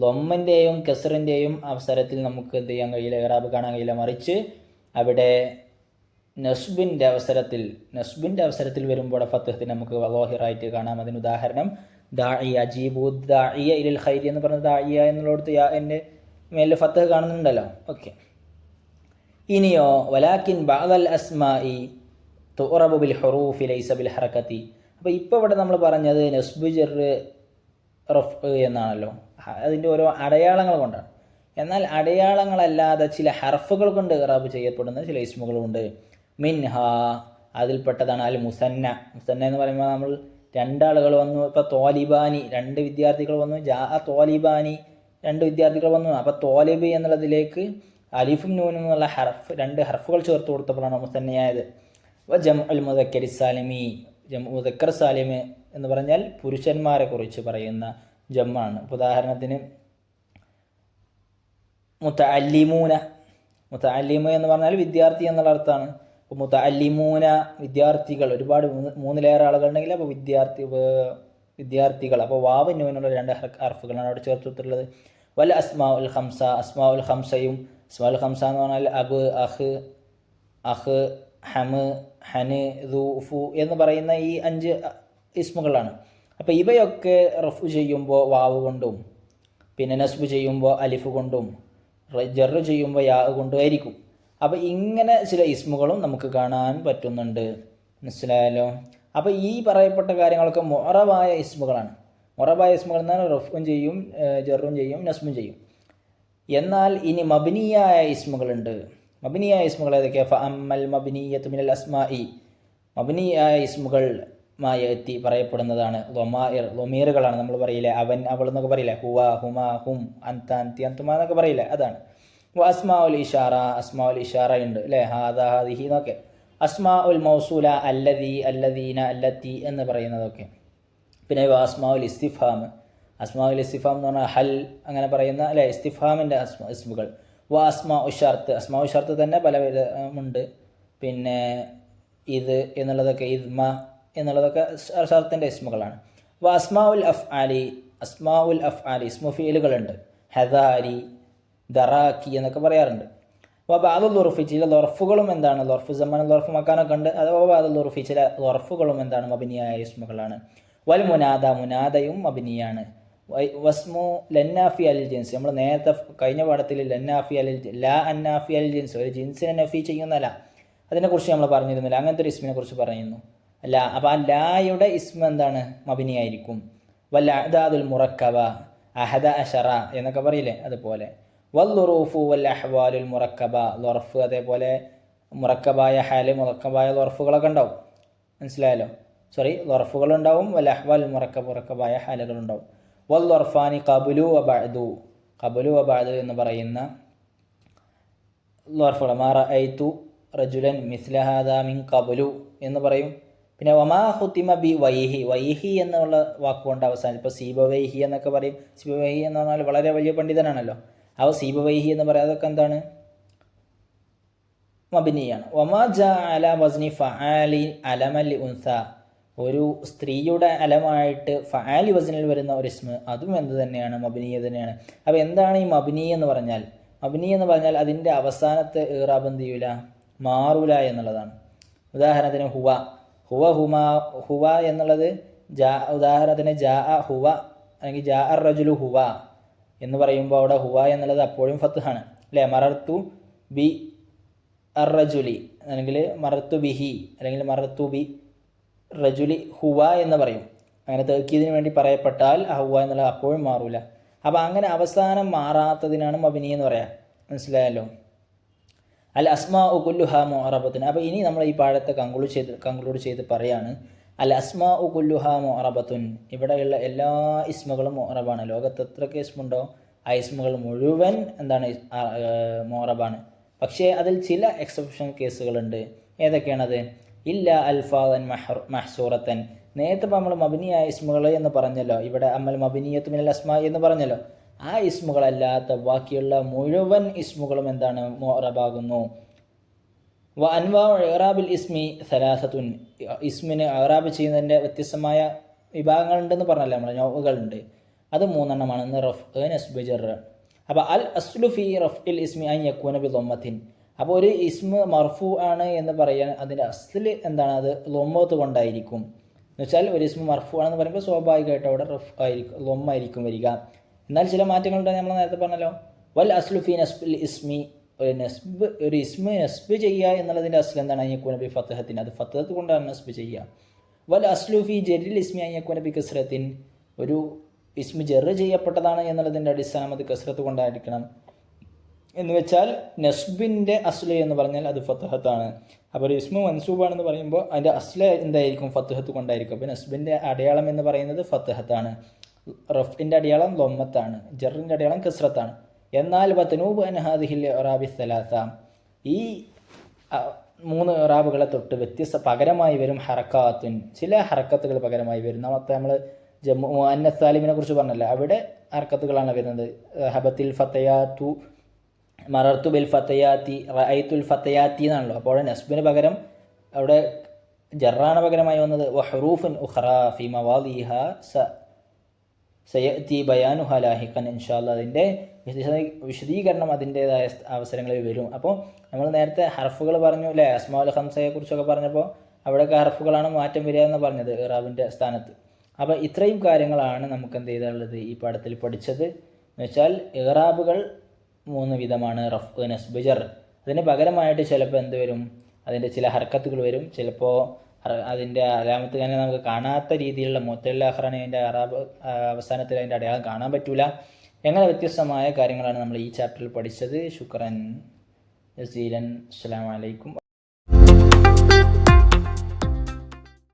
ലൊമ്മിൻ്റെയും കസറിൻ്റെയും അവസരത്തിൽ നമുക്ക് എന്ത് ചെയ്യാൻ കഴിയില്ല, ഇറാബ് കാണാൻ കഴിയില്ല. മറിച്ച് അവിടെ നസ്ബിൻ്റെ അവസരത്തിൽ വരുമ്പോൾ ഫത്ഹത്തിന് നമുക്ക് ളാഹിറായിട്ട് കാണാം. അതിന് ഉദാഹരണം ദാഇയ, അജീബു ദാഇയ ഇലൽ ഖൈരി എന്ന് പറഞ്ഞ ദാഇയ എന്നുള്ളടത്ത് യാ എൻ്റെ മേലിൽ ഫത്ഹ് കാണുന്നുണ്ടല്ലോ. ഓക്കെ. ഇനിയോ വലാകിൻ ബഅദൽ അസ്മാഇ തുറബു ബിൽ ഹുറൂഫി ലൈസ ബിൽ ഹറകത്തി. അപ്പോൾ ഇപ്പോൾ ഇവിടെ നമ്മൾ പറഞ്ഞത് നസ്ബ് ജർ റഫ് എന്നാണല്ലോ, അതിൻ്റെ ഓരോ അടയാളങ്ങൾ കൊണ്ടാണ്. എന്നാൽ അടയാളങ്ങളല്ലാതെ ചില ഹർഫുകൾ കൊണ്ട് ഇറാബ് ചെയ്യപ്പെടുന്ന ചില ഇസ്മുകളുണ്ട്. മിൻഹ, അതിൽപ്പെട്ടതാണ് അൽ മുസന്ന. മുസന്ന എന്ന് പറയുമ്പോൾ നമ്മൾ രണ്ടാളുകൾ വന്നു, ഇപ്പോൾ തോലിബാനി 2 വിദ്യാർത്ഥികൾ വന്നു, ജാ തോലിബാനി 2 വിദ്യാർത്ഥികൾ വന്നു. അപ്പോൾ തോലിബ് എന്നുള്ളതിലേക്ക് അലിഫും നൂനും എന്നുള്ള 2 ഹർഫുകൾ ചേർത്ത് കൊടുത്തപ്പോഴാണ് മുസന്നയായത്. ജംഉൽ മുദക്കരി സാലിമി, മുദക്കർ സാലിമ് എന്ന് പറഞ്ഞാൽ പുരുഷന്മാരെ കുറിച്ച് പറയുന്ന ജമ്മാണ്. ഉദാഹരണത്തിന് മുതഅല്ലിമൂന എന്ന് പറഞ്ഞാൽ വിദ്യാർത്ഥി എന്നുള്ള അർത്ഥമാണ്. അപ്പോൾ മുതഅല്ലിമൂന വിദ്യാർത്ഥികൾ, ഒരുപാട് 3 ആളുകൾ ഉണ്ടെങ്കിൽ അപ്പോൾ വിദ്യാർത്ഥികൾ. അപ്പോൾ വാവ് നൂനുള്ള 2 ഹർഫുകളാണ് അവിടെ ചേർത്ത് കൊടുത്തിട്ടുള്ളത്. വൽ അസ്മാഉൽ ഖംസ, അസ്മാഉൽ ഖംസയും, അസ്മാഉൽ ഖംസ എന്ന് പറഞ്ഞാൽ അബ്, അഹ്, ഹമ്, ഹന്, ദൂഫു എന്ന് പറയുന്ന ഈ 5 ഇസ്മുകളാണ്. അപ്പോൾ ഇവയൊക്കെ റഫ് ചെയ്യുമ്പോൾ വാവ് കൊണ്ടും, പിന്നെ നസ്ബ് ചെയ്യുമ്പോൾ അലിഫ് കൊണ്ടും, ജറ് ചെയ്യുമ്പോൾ യാ കൊണ്ടും ആയിരിക്കും. അപ്പോൾ ഇങ്ങനെ ചില ഇസ്മുകളും നമുക്ക് കാണാൻ പറ്റുന്നുണ്ട്, മനസ്സിലായല്ലോ. അപ്പോൾ ഈ പറയപ്പെട്ട കാര്യങ്ങളൊക്കെ മുഅറബായ ഇസ്മുകളാണ്. മുഅറബായ ഇസ്മുകൾ എന്നാൽ റഫും ചെയ്യും, ജറും ചെയ്യും, നസ്ബും ചെയ്യും. എന്നാൽ ഇനി മബ്നിയായ ഇസ്മുകളുണ്ട്. മബ്നിയായ ഇസ്മുകൾ ഏതൊക്കെയാണ്? ഫഅമ്മൽ മബ്നിയത്തു മിനൽ അസ്മാഇ, മബ്നിയായ ഇസ്മുകൾ മായത്തി പറയപ്പെടുന്നതാണ്. ലൊമീറുകളാണ്. നമ്മൾ പറയില്ലേ അവൻ, അവൾ എന്നൊക്കെ പറയില്ലേ, ഹുവ, ഹുമ, ഹും, അന്ത, അന്തി, അന്തുമ എന്നൊക്കെ പറയില്ലേ, അതാണ്. അസ്മാഉൽ ഇഷാറ, അസ്മാഉൽ ഇഷാറ ഉണ്ട് അല്ലേ, ഹാദ, ഹാദിഹി എന്നൊക്കെ. അസ്മാഉൽ മൗസൂല, അല്ലദി, അല്ലദീന, അല്ലത്തി എന്ന് പറയുന്നതൊക്കെ. പിന്നെ അസ്മാഉൽ ഇസ്തിഫാം, അസ്മാഉൽ ഇസ്തിഫാം എന്ന് പറഞ്ഞാൽ ഹൽ അങ്ങനെ പറയുന്ന അല്ലേ ഇസ്തിഫാമിൻ്റെ ഇസ്മുകൾ. അസ്മാഉൽ ഷർത്ത്, അസ്മാഉൽ ഷർത്ത് തന്നെ പല വിധമുണ്ട്. പിന്നെ ഇത് എന്നുള്ളതൊക്കെ, ഇദ്മ എന്നുള്ളതൊക്കെ ഷർത്തിൻ്റെ ഇസ്മുകളാണ്. അസ്മാഉൽ അഫ്ആലി, അസ്മാഉൽ അഫ്ആലി ഇസ്മു ഫീലുകളുണ്ട്. ഹദാരി, ദറാക്കി എന്നൊക്കെ പറയാറുണ്ട്. ബാദുൽ ളുർഫി, ചില ലൊർഫുകളും എന്താണ്, ലൊർഫ് സമാന ലൊർഫ് മക്കാനൊക്കെ ഉണ്ട്. അഥവാ ബാദുൽ ളുർഫി, ചില ലൊർഫുകളും എന്താണ്, മബ്നിയായ ഇസ്മുകളാണ്. വൽ മുനാദ, മുനാദയും മബ്നിയാണ്. വസ്മു ലന്നാഫി അൽ ജിൻസ്, നമ്മൾ നേരത്തെ കഴിഞ്ഞ പാഠത്തിൽ ലന്നാഫി അൽ ലാ അന്നാഫി അൽ ജിൻസ്, ഒരു ജിൻസിനെ നഫി ചെയ്യുന്നല്ല, അതിനെക്കുറിച്ച് നമ്മൾ പറഞ്ഞിരുന്നില്ല. അങ്ങനത്തെ ഒരു ഇസ്മിനെ കുറിച്ച് പറയുന്നു അല്ല. അപ്പോൾ ആ ലായുടെ ഇസ്മ എന്താണ്, മബ്നിയായിരിക്കും. വൽ അഅദാദുൽ മുറക്കബ, അഹദ അശറ എന്നൊക്കെ പറയില്ലേ, അതുപോലെ. വല്ലുറൂഫു വൽ അഹ്വാലുൽ മുറക്കബ, ലൊർഫ് അതേപോലെ മുറക്കബായ ഹാല്, മുറക്കബായ ലൊർഫുകളൊക്കെ ഉണ്ടാവും, മനസ്സിലായല്ലോ. ലൊർഫുകളുണ്ടാവും. വൽ അഹ്വാൽ മുറക്കബായ ഹാലുകളുണ്ടാവും. വല്ലൊർഫാനി ഖബുലു വ ബഅദു, ഖബുലു വ ബഅദു എന്ന് പറയുന്ന ലൊർഫുകൾ. മാ റഅയ്തു റജുലൻ മിസ്ല ഹാദാ മിൻ ഖബുലു എന്ന് പറയും. പിന്നെ വമാ ഖുതിമ ബി വൈഹി, വൈഹി എന്നുള്ള വാക്കുകൊണ്ട് അവസാനം, ഇപ്പോൾ സീബവൈഹി എന്നൊക്കെ പറയും. സീബവൈഹി എന്ന് പറഞ്ഞാൽ വളരെ വലിയ പണ്ഡിതനാണല്ലോ. അപ്പോൾ സീബവൈഹി എന്ന് പറയാം, അതൊക്കെ എന്താണ്, മബിനിയാണ്. ഒമാ ജാ അല വസ്നി ഫആലി അലമലി ഉൻസ, ഒരു സ്ത്രീയുടെ അലമായിട്ട് ഫആലി വസ്നിൽ വരുന്ന ഒരു ഇസ്മ, അതും എന്ത് തന്നെയാണ്? മബിനിയ തന്നെയാണ്. അപ്പോൾ എന്താണ് ഈ മബിനി എന്ന് പറഞ്ഞാൽ? മബിനി എന്ന് പറഞ്ഞാൽ അതിൻ്റെ അവസാനത്തെ ഇറാബ് എന്ത് ചെയ്യൂല? മാറൂല എന്നുള്ളതാണ്. ഉദാഹരണത്തിന് ഹുവ, ഹുവ ഹുമാ, ഹുവ എന്നുള്ളത് ഉദാഹരണത്തിന് ജാ ഹുവ അല്ലെങ്കിൽ ജാ അർ റജുലു ഹുവ എന്ന് പറയുമ്പോൾ അവിടെ ഹുവ എന്നുള്ളത് അപ്പോഴും ഫത്ഹാണ് അല്ലേ. മറർത്തു ബി അർ റജുലി അല്ലെങ്കിൽ മറത്തു ബിഹി അല്ലെങ്കിൽ മറത്തു ബി റജുലി ഹുവ എന്ന് പറയും. അങ്ങനെ തേക്കീതിന് വേണ്ടി പറയപ്പെട്ടാൽ ആ ഹുവ എന്നുള്ളത് അപ്പോഴും മാറൂല. അപ്പോൾ അങ്ങനെ അവസാനം മാറാത്തതിനാണ് മബിനി എന്ന് പറയാം. മനസ്സിലായല്ലോ? അൽ അസ്മാ ഉ കുല്ലുഹ മുഅറബത്തുൻ. അപ്പോൾ ഇനി നമ്മൾ ഈ പാഠത്തെ കൺക്ലൂഡ് ചെയ്ത് പറയാണ്, അൽ അസ്മാ ഉ കുല്ലുഹ മുഅറബത്തുൻ. ഇവിടെയുള്ള എല്ലാ ഇസ്മുകളും മുഅറബാണ്. ലോകത്ത് എത്രയൊക്കെ ഇസ്മുണ്ടോ ആ ഇസ്മുകൾ മുഴുവൻ എന്താണ്? മുഅറബാണ്. പക്ഷേ അതിൽ ചില എക്സെപ്ഷൻ കേസുകളുണ്ട്. ഏതൊക്കെയാണത്? ഇല്ല അൽഫാദൻ മഹ്സൂറത്തൻ. നേരത്തെ നമ്മൾ മബിനിയായ ഇസ്മുകൾ എന്ന് പറഞ്ഞല്ലോ, ഇവിടെ അമ്മൽ മബിനിയത്ത് മിനൽ അസ്മാ എന്ന് പറഞ്ഞല്ലോ. ആ ഇസ്മുകളല്ലാത്ത ബാക്കിയുള്ള മുഴുവൻ ഇസ്മുകളും എന്താണ്? മുഅറബാകുന്നു. വ അൻവാ ഇറാബിൽ ഇസ്മി സലാസത്തുൻ. ഇസ്മിന് ഇറാബ് ചെയ്യുന്നതിൻ്റെ വ്യത്യസ്തമായ വിഭാഗങ്ങളുണ്ടെന്ന് പറഞ്ഞല്ലോ, നമ്മൾ നോവുകളുണ്ട്. അത് 3 എണ്ണമാണ്. റഫ്, നസ്ബ്, ജർ. അപ്പോൾ അൽ അസ്ലു ഫി റഫ്ഇൽ ഇസ്മി അൻ യകൂന ബി ദമ്മത്തിൻ. അപ്പോൾ ഒരു ഇസ്മ മർഫു ആണ് എന്ന് പറയാൻ അതിൻ്റെ അസ്ല് എന്താണ്? അത് ലൊമ്മത്ത് കൊണ്ടായിരിക്കും. എന്ന് വെച്ചാൽ ഒരു ഇസ്മ മർഫു ആണെന്ന് പറയുമ്പോൾ സ്വാഭാവികമായിട്ട് അവിടെ റഫ് ആയിരിക്കും, ലൊമ്മായിരിക്കും വരിക. എന്നാൽ ചില മാറ്റങ്ങളുണ്ട്. നമ്മൾ നേരത്തെ പറഞ്ഞല്ലോ, വൽ അസ്ലു ഫി നസ്ബിൽ ഇസ്മി, ഒരു ഇസ്മ നസ്ബ് ചെയ്യുക എന്നുള്ളതിൻ്റെ അസ്ൽ എന്താണ്? അയ്യക്കൂന ബി ഫത്ഹത്തിൻ, അത് ഫത്ഹത്ത് കൊണ്ടാണ് നസ്ബ് ചെയ്യുക. വൽ അസ്ലു ഫി ജരിൽ ഇസ്മി അയ്യക്കൂന ബി കസ്റത്തിൻ, ഒരു ഇസ്മ ജെറ് ചെയ്യപ്പെട്ടതാണ് എന്നുള്ളതിൻ്റെ അടിസ്ഥാനം അത് കസ്റത്ത് കൊണ്ടായിരിക്കണം. എന്ന് വെച്ചാൽ നസ്ബിൻ്റെ അസ്ല് എന്ന് പറഞ്ഞാൽ അത് ഫത്ഹത്താണ്. അപ്പോൾ ഒരു ഇസ്മ മൻസൂബാണെന്ന് പറയുമ്പോൾ അതിൻ്റെ അസ്ല് എന്തായിരിക്കും? ഫത്ഹത്ത് കൊണ്ടായിരിക്കും. അപ്പോൾ നസ്ബിൻ്റെ അടയാളം എന്ന് പറയുന്നത് ഫത്ഹത്താണ്, റഫിൻ്റെ അടയാളം ലൊമ്മത്താണ്, ജറിൻ്റെ അടയാളം കസ്റത്താണ്. എന്നാൽ വതനൂബ് അൻ ഹാദിഹിൽ ഇറാബി സലാസ, ഈ 3 ഇറാബുകളെ തൊട്ട് വ്യത്യസ്ത പകരമായി വരും ഹറക്കാത്തുൻ, ചില ഹറക്കത്തുകൾ പകരമായി വരും. നമ്മൾ മുഅന്നസ് സാലിമിനെ കുറിച്ച് പറഞ്ഞല്ലോ, അവിടെ ഹർക്കത്തുകളാണ് വരുന്നത്. ഹബത്തിൽ ഫത്തയാത്തു, മറർത്തു ബിൽ ഫത്തയാത്തി, റഅയ്തുൽ ഫത്തയാത്തി എന്നാണല്ലോ. അപ്പോൾ നസ്ബിന് പകരം അവിടെ ജറാണ് പകരമായി വന്നത്. വഹറൂഫുൻ ഉഖറാ ഫി മവാദിഹ സയഅതി ബയാനുഹ ലാഹിഖൻ. ഇൻഷാല്ലാഹ് അതിൻ്റെ വിശദീകരണം അതിൻ്റേതായ അവസരങ്ങളിൽ വരും. അപ്പോൾ നമ്മൾ നേരത്തെ ഹർഫുകൾ പറഞ്ഞു അല്ലേ, അസ്മാഉൽ ഖംസയെ കുറിച്ചൊക്കെ പറഞ്ഞപ്പോൾ അവിടെയൊക്കെ ഹർഫുകളാണ് മാറ്റം വരിക എന്ന് പറഞ്ഞത് ഇറാബിൻ്റെ സ്ഥാനത്ത്. അപ്പോൾ ഇത്രയും കാര്യങ്ങളാണ് നമുക്ക് എന്ത് ചെയ്തിട്ടുള്ളത് ഈ പാഠത്തിൽ പഠിച്ചത്. എന്ന് വെച്ചാൽ ഇറാബുകൾ 3 വിധമാണ്: റഫ്, നസ്ബ്, ജർ. അതിന് പകരമായിട്ട് ചിലപ്പോൾ എന്ത് വരും? അതിൻ്റെ ചില ഹർക്കത്തുകൾ വരും. ചിലപ്പോൾ അതിൻ്റെ അലാമത്ത് തന്നെ നമുക്ക് കാണാത്ത രീതിയിലുള്ള മുഅത്തൽ ആഖിറാണ് അതിൻ്റെ അറാബ് അവസാനത്തിൽ അതിൻ്റെ അടയാളം കാണാൻ പറ്റൂല. അങ്ങനെ വ്യത്യസ്തമായ കാര്യങ്ങളാണ് നമ്മൾ ഈ ചാപ്റ്ററിൽ പഠിച്ചത്. ശുക്രൻ ജസീലൻ. അസ്സലാമു അലൈക്കും.